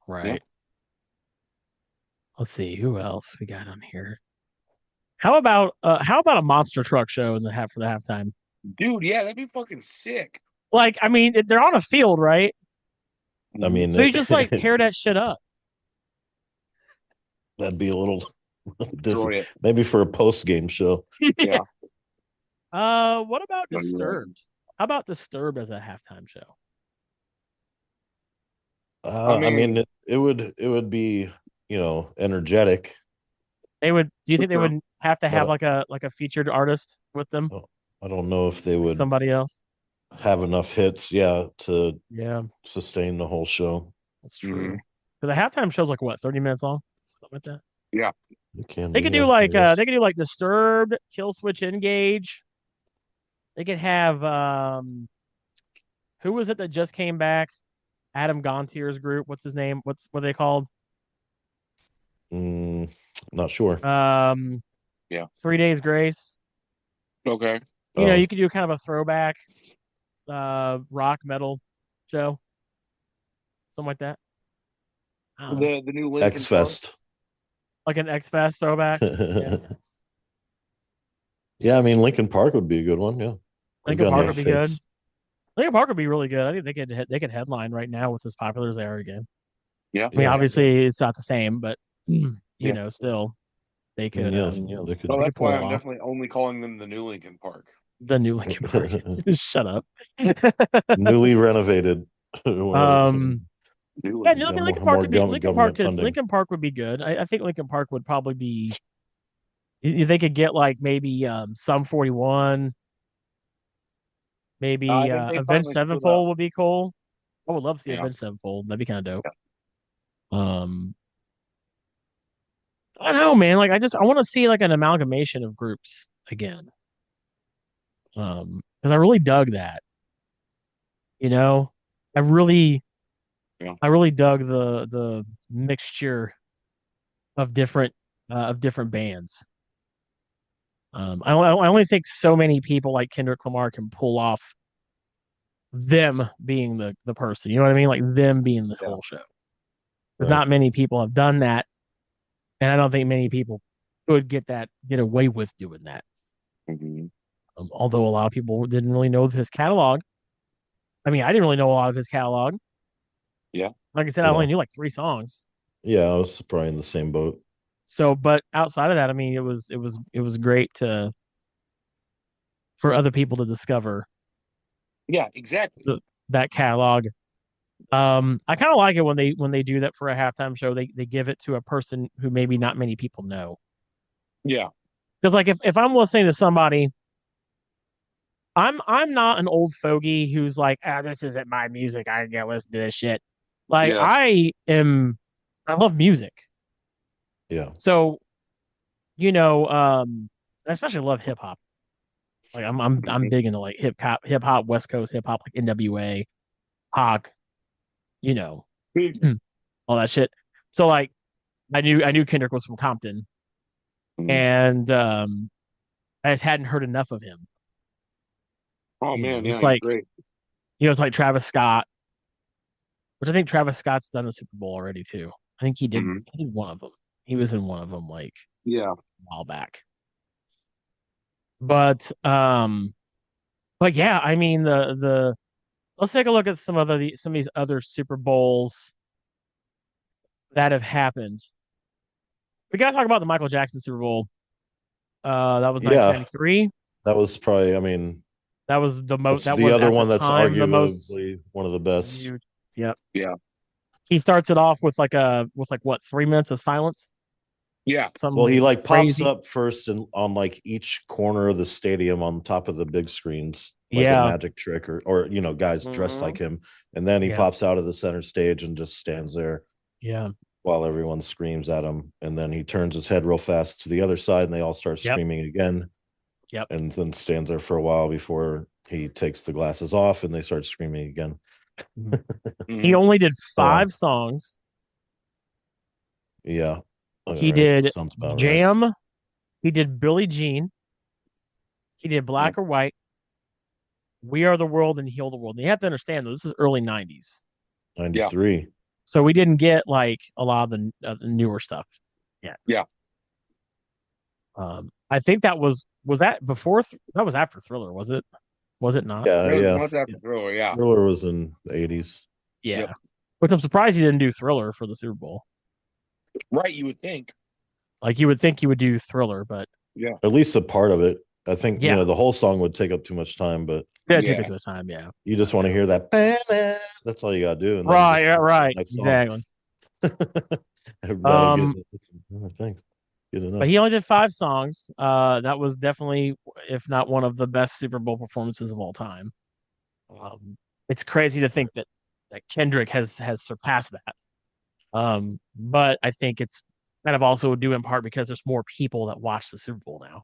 Right. Yeah. Let's see who else we got on here. How about a monster truck show for the halftime? Dude, yeah, that'd be fucking sick. Like, I mean, they're on a field, right? I mean, so you just like tear that shit up. That'd be a little different. Maybe for a post-game show. Yeah. What about Disturbed? How about Disturbed as a halftime show? I mean, it would be, energetic. They would. Do you think they would have to have like a featured artist with them? I don't know if they would. Somebody else have enough hits, to sustain the whole show. That's true. Because the halftime show's like what, 30 minutes long, something like that. Yeah, they could do like Disturbed, Kill Switch Engage. They could have who was it that just came back? Adam Gontier's group. What's his name? What are they called? Not sure. 3 Days Grace. Okay. You could do kind of a throwback rock metal show. Something like that. The new Linkin X Fest. Like an X Fest throwback. Yeah, I mean Linkin Park would be a good one. Yeah. Linkin Park would be good. Linkin Park would be really good. I think they could headline right now with as popular as they are again. Yeah. I mean, obviously it's not the same, but still they could. They could. Well, that's why I'm definitely only calling them the new Linkin Park. The new Linkin Park. Shut up. Newly renovated. Linkin Park would be good. I think Linkin Park would probably be. They could get like maybe Sum 41. Maybe Avenged Sevenfold would be cool. I would love to see Avenged Sevenfold. That'd be kind of dope. I don't know, man. Like I want to see like an amalgamation of groups again. Because I really dug that. I really dug the mixture of different bands. I only think so many people like Kendrick Lamar can pull off them being the person. You know what I mean? Like them being the whole show. But not many people have done that, and I don't think many people could get away with doing that. Mm-hmm. Although a lot of people didn't really know his catalog. I mean, I didn't really know a lot of his catalog. Yeah. Like I said, I only knew like 3 songs. Yeah, I was probably in the same boat. So, but outside of that, I mean, it was great for other people to discover Yeah, exactly. that catalog. I kind of like it when they do that for a halftime show. They give it to a person who maybe not many people know. Yeah. Because like if I'm listening to somebody, I'm not an old fogey who's like, ah, this isn't my music. I can't listen to this shit. Like Yeah. I love music. Yeah. So, I especially love hip hop. Like I'm big into like hip hop, West Coast hip hop, like NWA, Hawk, you know, all that shit. So like I knew Kendrick was from Compton, Mhm. and I just hadn't heard enough of him. Oh man, yeah, It's he's like great. it's like Travis Scott, which I think Travis Scott's done a Super Bowl already too. I think Hmm. he did one of them. He was in one of them like Yeah. a while back. But yeah, I mean the let's take a look at some of these other Super Bowls that have happened. We gotta talk about the Michael Jackson Super Bowl. That was Yeah, 1993. that was probably. I mean, That was the most. that's That the was other at the one that's time the most arguably one of the best. viewed. Yep. Yeah. He starts it off with like what 3 minutes of silence. Yeah. Well, he Something like pops crazy. up first and on like each corner of the stadium on top of the big screens, like a Yeah. magic trick, or guys dressed Hmm. like him, and then he Yeah. pops out of the center stage and just stands there Yeah. while everyone screams at him, and then he turns his head real fast to the other side, and they all start Yep. screaming again, Yep. and then stands there for a while before he takes the glasses off and they start screaming again. He Hmm. only did Yeah, 5 songs. yeah, all He right, did sounds about right. Jam. He did Billie Jean. He did Black or White. We Are the World and Heal the World. And you have to understand, though, this is early 90s. 93. So we didn't get like a lot of the newer stuff yet. Yeah. I think was that before that was after Thriller, was it? Was it not? Yeah, That was yeah. much after Thriller. Yeah. Thriller was in the 80s. Yeah. Yep. Which I'm surprised he didn't do Thriller for the Super Bowl. Right. You would think. Like you would think he would do Thriller, but Yeah. At least a part of it. I think yeah, the whole song would take up too much time, but yeah, take Yeah. it to the time. Yeah, you just want to hear that. That's all you gotta do, and then right, just yeah, right, next song. exactly. That'll get. Thanks. Good But enough. he only did 5 songs. That was definitely, if not one of the best Super Bowl performances of all time. It's crazy to think that Kendrick has surpassed that. But I think it's kind of also due in part because there's more people that watch the Super Bowl now.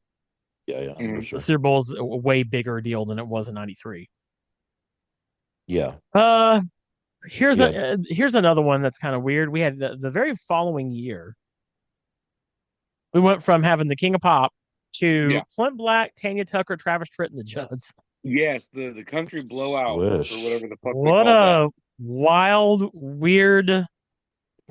Yeah, for Mhm. The sure. Super Bowl is a way bigger deal than it was in '93. Yeah, Here's another one that's kind of weird. We had the very following year, we went from having the King of Pop to Yeah. Clint Black, Tanya Tucker, Travis Tritt, and the Judds. Yes. The country blowout or Swish. whatever the fuck they What call that. a wild, weird,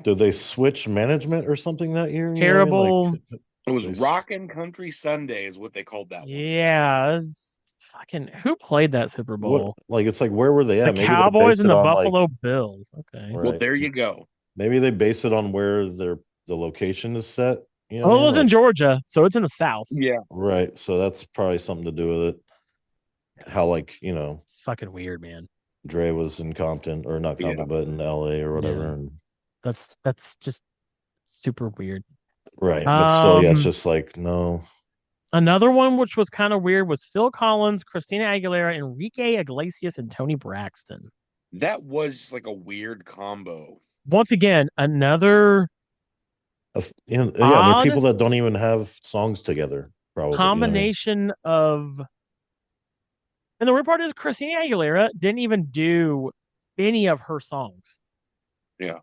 Did they switch management or something that year? You know what I mean? terrible. Like It was they, Rockin' Country Sunday is what they called that one. Yeah, it's fucking who played that Super what? Bowl? Like it's like where were they The at? Maybe they Cowboys based and it the on like Buffalo Bills. Okay. Well, right. there you go. Maybe they base it on where the location is set. You know Oh, what it I mean? was in Like Georgia, so it's in the South. Yeah. right. So that's probably something to do with it. How like It's fucking weird, man. Dre was in Compton or not Compton, Yeah. but in LA or whatever. Yeah. And That's just super weird. right. But still, yeah, it's just like no. Another one which was kind of weird was Phil Collins, Christina Aguilera, Enrique Iglesias, and Tony Braxton. That was like a weird combo. Once again, another Yeah, there are odd people that don't even have songs together, probably. combination of. And the weird part is Christina Aguilera didn't even do any of her songs. Yeah.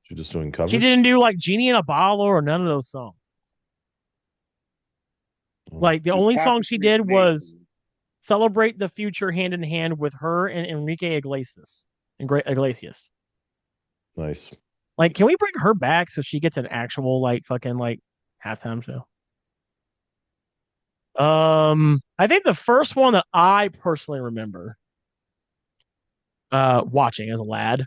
She's just doing covers. She didn't do like Genie in a Bottle or none of those songs. Like the only song she did was Celebrate the Future hand in hand with her and Enrique Iglesias. Iglesias. Nice. Like, can we bring her back so she gets an actual like fucking like halftime show? I think the first one that I personally remember watching as a lad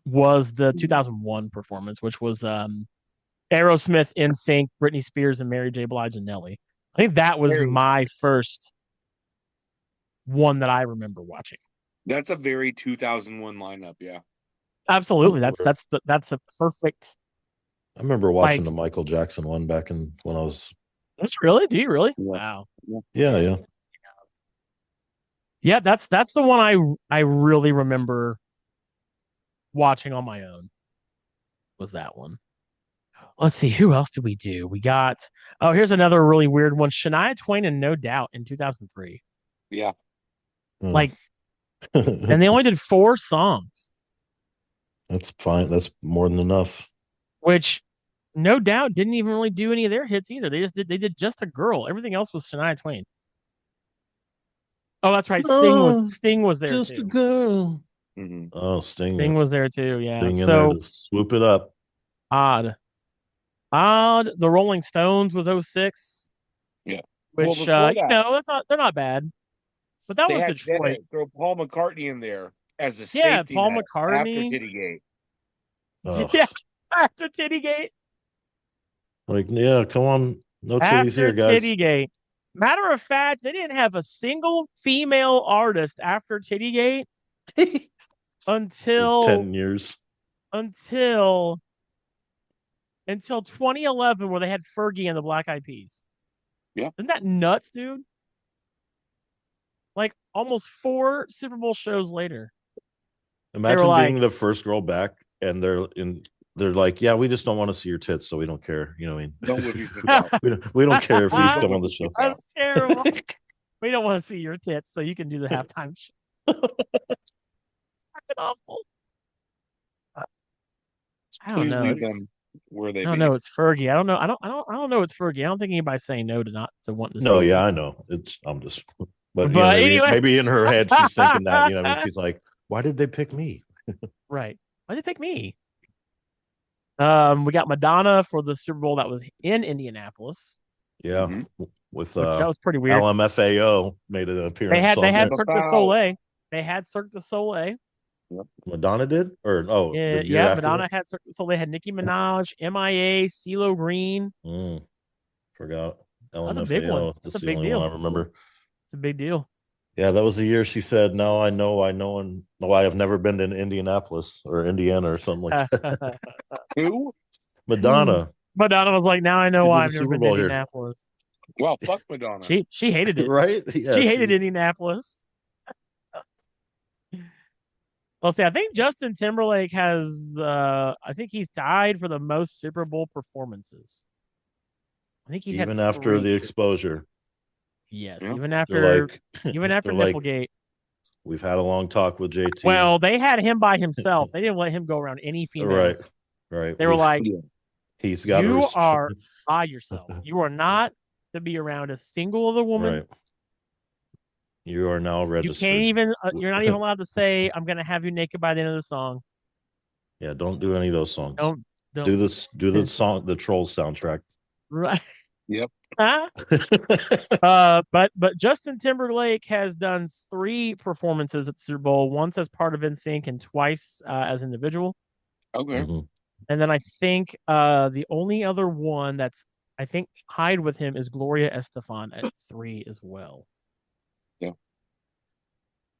was the 2001 performance, which was Aerosmith, NSYNC, Britney Spears, and Mary J. Blige and Nelly. I think that was my first one that I remember watching. That's a very 2001 lineup, yeah. Absolutely, that's a perfect. I remember watching the Michael Jackson one back when I was. That's really? Do you really? Yeah. Wow. Yeah. Yeah, that's the one I really remember watching on my own. Was that one? Let's see, who else did we do? We got here's another really weird one. Shania Twain and No Doubt in 2003. Yeah. And they only did 4 songs. That's fine. That's more than enough. Which No Doubt didn't even really do any of their hits either. They did Just a Girl. Everything else was Shania Twain. Oh, that's right. Sting was there just too. A girl. Mm-hmm. Oh, Sting was there too. Yeah. Sting in there to swoop it up. Odd. The Rolling Stones was 06. Yeah. Which they're not bad. But that was Detroit. Throw Paul McCartney in there as a safety Paul net McCartney after Tittygate. Yeah, after Tittygate. Like, yeah, come on. No titties here, guys. Tittygate. Matter of fact, they didn't have a single female artist after Tittygate until 10 years. Until 2011, where they had Fergie and the Black Eyed Peas. Yeah. Isn't that nuts, dude? Like almost 4 Super Bowl shows later. Imagine being the first girl back and they're like, yeah, we just don't want to see your tits, so we don't care. You know what I mean? we don't care if you come on the show. That's terrible. We don't want to see your tits, so you can do the halftime show. That's awful. I don't know. I don't know. It's Fergie. I don't know. I don't know. It's Fergie. I don't think anybody's saying no to wanting to see. No, yeah, I know. I'm just. But anyway. maybe in her head she's thinking that. You know, I mean, she's like, why did they pick me? Right. Why did they pick me? We got Madonna for the Super Bowl that was in Indianapolis. Yeah, with that was pretty weird. LMFAO made an appearance. They had Cirque du Soleil. They had Cirque du Soleil. Yep. Madonna did, Madonna had Cirque du Soleil. They had Nicki Minaj, MIA, CeeLo Green. Forgot. LMFAO. That's a big one. That's a big deal. I remember. It's a big deal. Yeah, that was the year she said, "No, I know, and no, I have never been to Indianapolis or Indiana or something like that." Who? Madonna. Madonna was like, "Now I know why I've never been to Indianapolis." Well, fuck Madonna. She hated it, right? Yeah, she hated Indianapolis. Let's see. I think Justin Timberlake has. I think he's tied for the most Super Bowl performances. I think he's even after the exposure. Yes, even after Nipplegate. We've had a long talk with JT. Well, they had him by himself. They didn't let him go around any females. Right. They were like, he's got. You are by yourself. You are not to be around a single other woman. Right. You are now registered. You can't even. You're not even allowed to say, "I'm going to have you naked" by the end of the song. Yeah, don't do any of those songs. Don't do this. Do the song, the Trolls soundtrack. Right. Yep. But Justin Timberlake has done 3 performances at the Super Bowl. Once as part of NSYNC and twice as individual. Okay. Mm-hmm. And then I think the only other one that's I think tied with him is Gloria Estefan at 3 as well. Yeah.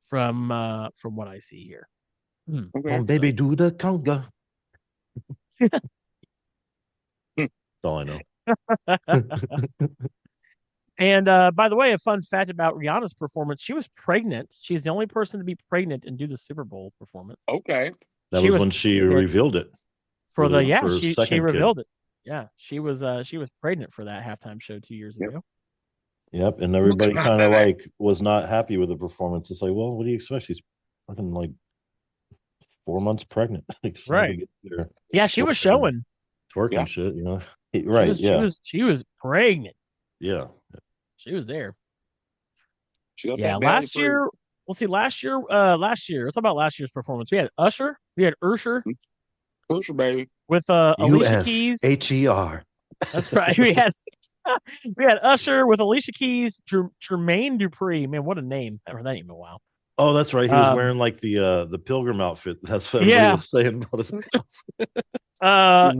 From what I see here. Okay. Baby, do the conga. That's all I know. And by the way, a fun fact about Rihanna's performance: she was pregnant. She's the only person to be pregnant and do the Super Bowl performance. Okay, that was when she revealed it. She revealed it. Yeah, she was pregnant for that halftime show 2 years ago. Yep, and everybody kind of like was not happy with the performance. It's like, well, what do you expect? She's fucking like 4 months pregnant. Right. Yeah, she was showing twerking shit, you know. Right. She was pregnant. Yeah. She was there. Last year. Let's see. Last year. Let's talk about last year's performance. We had Usher. We had Usher, baby, with Alicia Keys. Her. That's right. We had Usher with Alicia Keys, Jermaine Dupri. Man, what a name! I haven't heard that name in a while. Oh, that's right. He was wearing like the pilgrim outfit. That's what everybody was saying about his.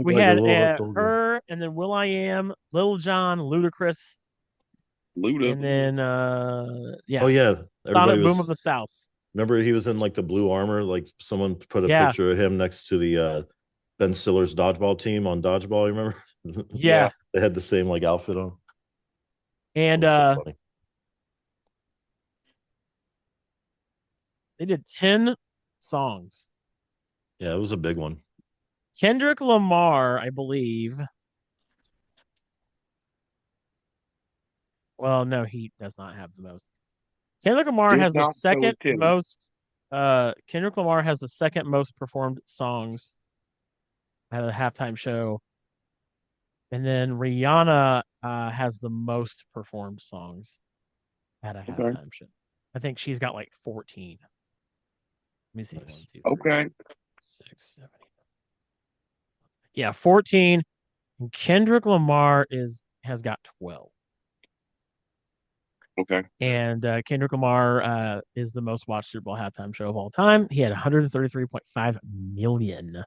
We had her, and then Will.i.am, Lil Jon, Ludacris, and then Oh yeah, Sonic Boom of the South. Remember, he was in like the blue armor. Like someone put a picture of him next to the Ben Stiller's dodgeball team on dodgeball. You remember? Yeah, they had the same like outfit on. And so they did 10 songs. Yeah, it was a big one. Kendrick Lamar, I believe. Well, no, he does not have the most. Kendrick Lamar has the second most. Kendrick Lamar has the second most performed songs at a halftime show, and then Rihanna has the most performed songs at a halftime show. I think she's got like 14. Let me see. 1, 2, 3, 6, 7, 8. Yeah, 14. And Kendrick Lamar has got 12. Okay. And Kendrick Lamar is the most watched Super Bowl halftime show of all time. He had 133.5 million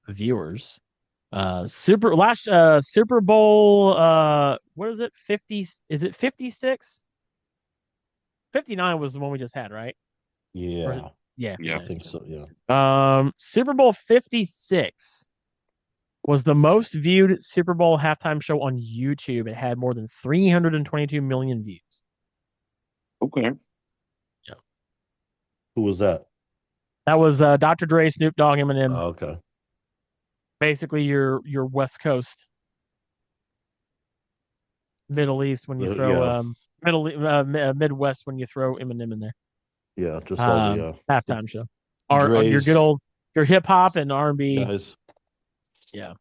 viewers. Super Bowl what is it? 50? Is it 56? 59 was the one we just had, right? Yeah. Yeah, I think so. Yeah. Super Bowl 56 was the most viewed Super Bowl halftime show on YouTube. It had more than 322 million views. Okay. Yeah. Who was that? That was Dr. Dre, Snoop Dogg, Eminem. Oh, okay. Basically, your West Coast, Middle East when you throw Midwest when you throw Eminem in there. Yeah, just all the halftime show. Your good old hip hop and R&B guys. Yeah.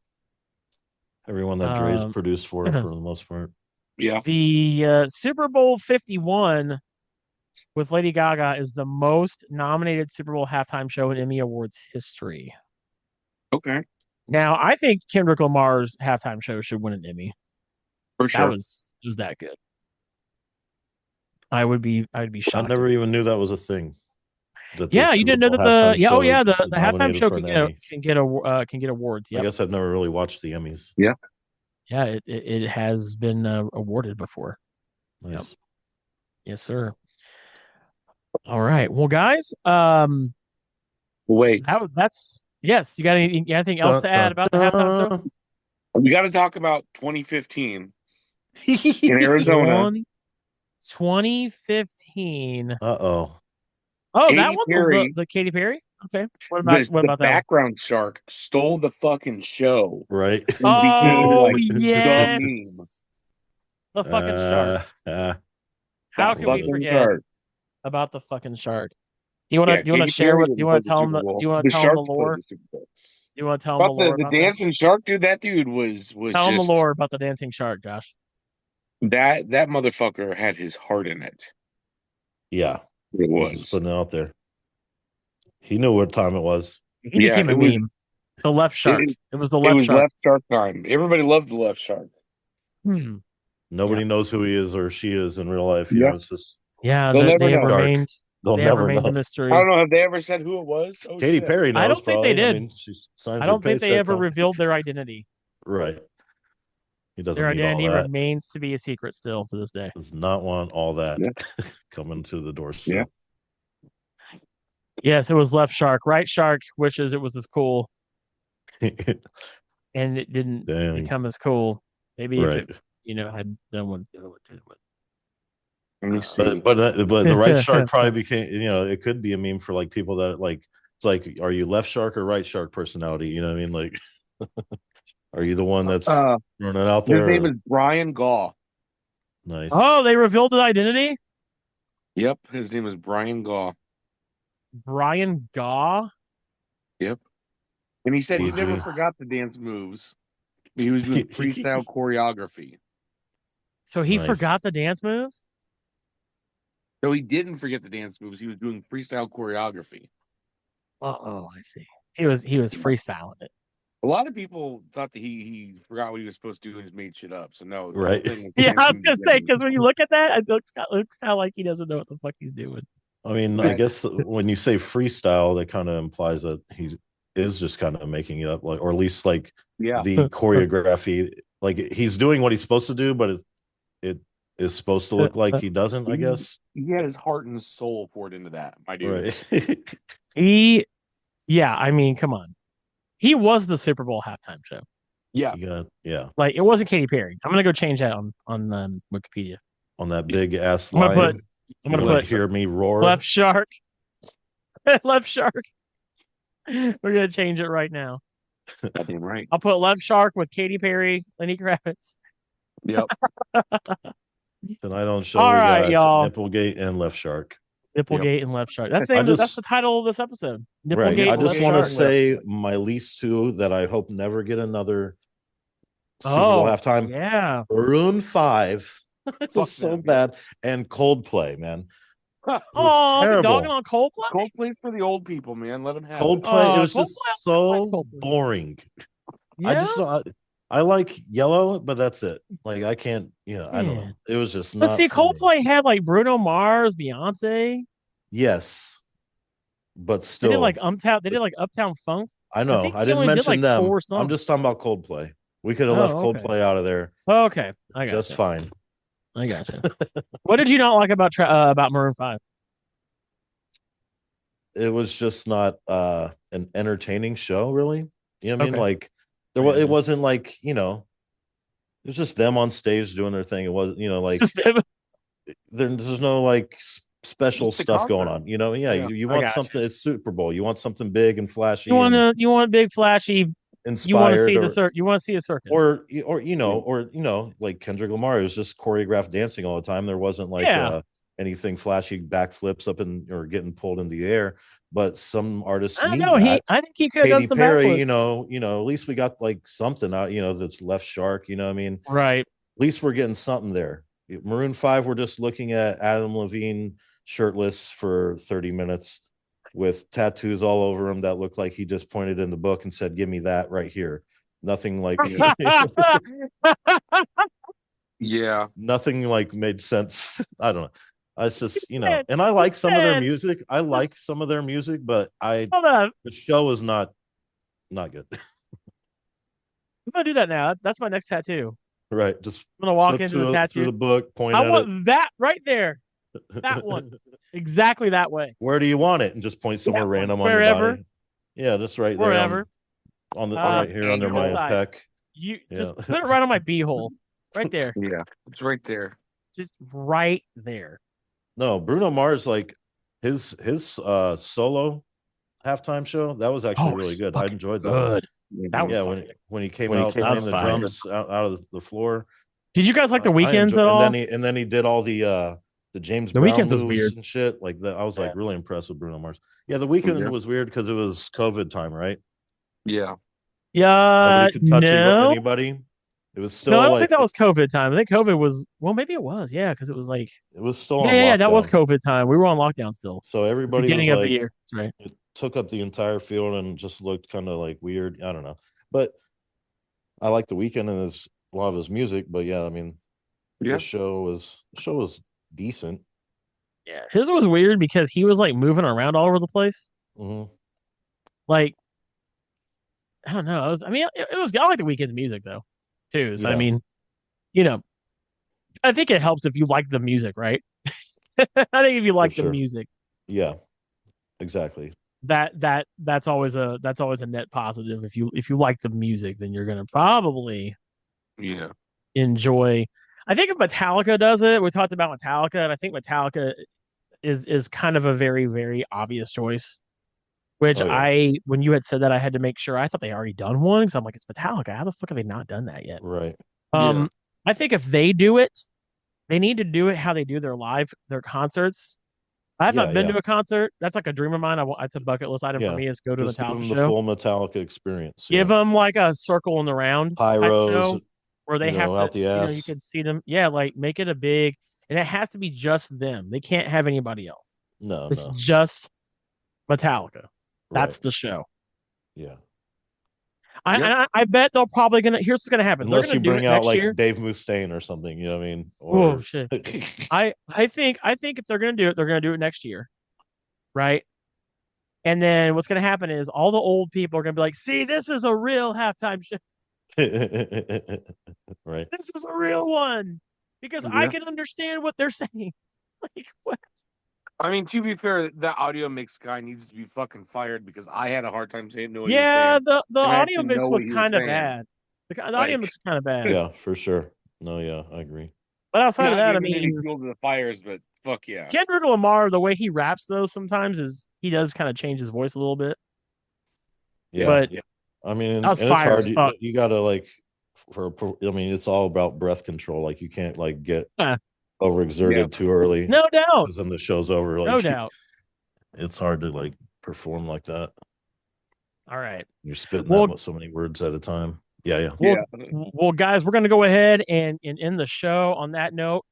Everyone that Dre's produced for the most part. Yeah. The Super Bowl 51 with Lady Gaga is the most nominated Super Bowl halftime show in Emmy Awards history. Okay. Now, I think Kendrick Lamar's halftime show should win an Emmy. For sure. It was that good. I'd be shocked. I never even knew that was a thing. Yeah, you didn't know that the halftime show can get awards. Yep. I guess I've never really watched the Emmys. Yeah. Yeah, it has been awarded before. Nice. Yep. Yes, sir. All right. Well, guys, wait. That's yes. You got anything else to add about the halftime show? We got to talk about 2015 in Arizona. 2015. Uh-oh. Oh, Katy that one, the Katy Perry. Okay. What about the background shark stole the fucking show, right? Oh yes, the fucking shark. How can we forget about the fucking shark? Do you want to share what? Do you want to tell them? Do you want to tell them the lore? You want to tell them the lore about the dancing shark, dude? That dude was tell them the lore about the dancing shark, Josh. That motherfucker had his heart in it. Yeah, it was just putting it out there. He knew what time it was. He became a meme. The left shark. It was the left shark. Left shark time. Everybody loved the left shark. Nobody knows who he is or she is in real life. You know, it's just they have remained. They'll never know. The mystery. I don't know. Have they ever said who it was? Oh, Katy Perry knows. I don't think they did. I mean, I don't think they ever revealed their identity. Right. He doesn't. Their identity remains to be a secret still to this day. Does not want all that coming to the door. Yeah. Yes, it was left shark. Right shark wishes it was as cool, and it didn't become as cool. Maybe if it, had done what it would. Let me see. But the right shark probably became. It could be a meme for like people that like. It's like, are you left shark or right shark personality? You know what I mean? Like, are you the one that's running out there? His name is Brian Gaw. Nice. Oh, they revealed his identity? Yep, his name is Brian Gaw. Brian Gaw? Yep. And he said he never forgot the dance moves. He was doing freestyle choreography. So he forgot the dance moves? No, he didn't forget the dance moves. He was doing freestyle choreography. Oh, I see. He was freestyling it. A lot of people thought that he forgot what he was supposed to do and just made shit up. So no, right? Yeah, I was gonna say, because when you look at that, it looks kind of like he doesn't know what the fuck he's doing. I mean, I guess when you say freestyle, that kind of implies that he is just kind of making it up, like, or at least like the choreography, like he's doing what he's supposed to do, but it is supposed to look like he doesn't. I guess he had his heart and soul poured into that, my dude. Right. Yeah. I mean, come on. He was the Super Bowl halftime show. Yeah. Yeah. Like it wasn't Katy Perry. I'm gonna go change that on Wikipedia. On that big ass I'm lion. gonna put hear me roar. Left shark. Left shark. We're gonna change it right now. Goddamn right. I'll put left shark with Katy Perry, Lenny Kravitz. Yep. Tonight on show, All we right, got y'all. Nipplegate and Left Shark. Nipplegate and Left Shark. That's the title of this episode. Nipplegate. I just want to say Left. my least two that I hope never get another Super Bowl halftime. Yeah. Maroon 5. This is so bad. And Coldplay, man. Oh, terrible. Dogging on Coldplay? Coldplay's for the old people, man. Let them have Coldplay. It was just so boring. Yeah? I like Yellow, but that's it. Like I can't, I don't know. It was just not. But see, Coldplay had like Bruno Mars, Beyonce. Yes, but still, they did like Uptown Funk. I know. I didn't mention them. I'm just talking about Coldplay. We could have left Coldplay out of there. Okay, I got just fine. I got you. What did you not like about Maroon 5? It was just not an entertaining show, really. You know what I mean? Like it wasn't like, it was just them on stage doing their thing. It wasn't, like there's no like special stuff going on. You want something. It's Super Bowl. You want something big and flashy. You want big flashy. Inspired. You want to see you want to see a circus, or like Kendrick Lamar. It was just choreographed dancing all the time. There wasn't like anything flashy, backflips up or getting pulled in the air. But some artists I think he could have done some Perry, backflips. At least we got like something out, that's Left Shark, what I mean? Right. At least we're getting something there. Maroon 5, we're just looking at Adam Levine shirtless for 30 minutes with tattoos all over him that looked like he just pointed in the book and said, "Give me that right here." Nothing like yeah. Nothing like made sense. I don't know. It's just, and I like some of their music. I like some of their music, but the show is not good. I'm gonna do that now. That's my next tattoo. Right. Just I'm gonna walk into the tattoo through the book, point I want that right there. That one. Exactly that way. Where do you want it? And just point somewhere random on your body. Yeah, just right there. Wherever. On the right here under my pec. You just put it right on my beehole. Right there. Yeah. It's right there. Just right there. No, Bruno Mars, like his solo halftime show, that was actually really good. I enjoyed that. That was when he came out playing the drums out of the floor. Did you guys like the Weekends at all? And then he did all the James Brown Weekends moves was weird and shit like that. I was like really impressed with Bruno Mars. Yeah, the Weekend was weird because it was COVID time, right? Yeah. Yeah. Nobody could touch anybody. It was still. No, I don't think that was COVID time. I think COVID was. Well, maybe it was. Yeah, because it was like. It was still. Yeah, that was COVID time. We were on lockdown still. So everybody beginning was of like, the year. That's right. It took up the entire field and just looked kind of like weird. I don't know, but I like the Weekend and a lot of his music. But yeah, I mean, the show was decent. Yeah, his was weird because he was like moving around all over the place. Mm-hmm. Like, I don't know. It was. I like the Weeknd's music though, too. So I mean, I think it helps if you like the music, right? I think if you like the music, yeah, exactly. That's always a net positive. If you like the music, then you're gonna probably enjoy. I think if Metallica does it, we talked about Metallica, and I think Metallica is kind of a very, very obvious choice. Which when you had said that, I had to make sure. I thought they already done one because I'm like, it's Metallica. How the fuck have they not done that yet? Right. I think if they do it, they need to do it how they do their concerts. I have not been to a concert. That's like a dream of mine. It's a bucket list item for me is go to just the Metallica show. The full Metallica experience. Give them like a circle in the round. Pyros. Where they have out the ass. You can see them. Yeah, like make it a big, and it has to be just them. They can't have anybody else. No, it's just Metallica. That's the show. Yeah. I bet they're probably gonna. Here's what's gonna happen. Unless you bring out like year. Dave Mustaine or something, you know what I mean? Oh shit! I think if they're gonna do it, they're gonna do it next year. right? And then what's going to happen is all the old people are going to be like, see, this is a real halftime show. Right. This is a real one because I can understand what they're saying. Like, what? I mean, to be fair, that audio mix guy needs to be fucking fired because I had a hard time saying what he was Yeah, saying. the And I audio actually mix know was what he was kind of saying. bad. The audio mix was kind of bad. Yeah, for sure. No, yeah, I agree. But outside of that, I giving any mean, fuel to the fires, but fuck yeah. Kendrick Lamar, the way he raps though, sometimes is he does kind of change his voice a little bit. Yeah, but I mean, and that was it's fire hard. as fuck. You gotta like, I mean, it's all about breath control. Like, you can't like get overexerted too early. No doubt. Because then the show's over. Like, No doubt. It's hard to like perform like that. All right. You're spitting out so many words at a time. Yeah. Well, guys, we're going to go ahead and end the show on that note.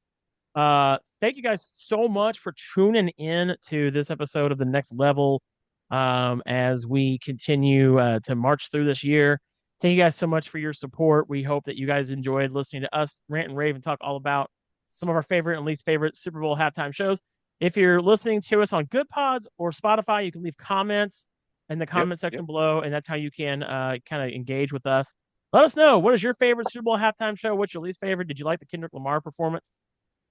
Thank you guys so much for tuning in to this episode of The Next Level as we continue to march through this year. Thank you guys so much for your support. We hope that you guys enjoyed listening to us rant and rave and talk all about some of our favorite and least favorite Super Bowl halftime shows. If you're listening to us on Good Pods or Spotify, you can leave comments in the comment section below, and that's how you can kind of engage with us. Let us know, what is your favorite Super Bowl halftime show? What's your least favorite? Did you like the Kendrick Lamar performance?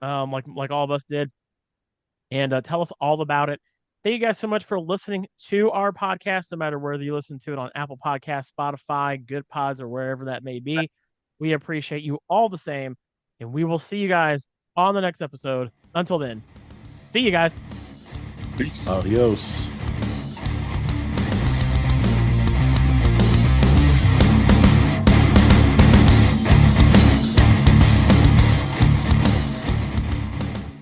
Like all of us did. And tell us all about it. Thank you guys so much for listening to our podcast, no matter whether you listen to it on Apple Podcasts, Spotify, Good Pods, or wherever that may be. We appreciate you all the same, and we will see you guys on the next episode. Until then, see you guys. Peace. Adios.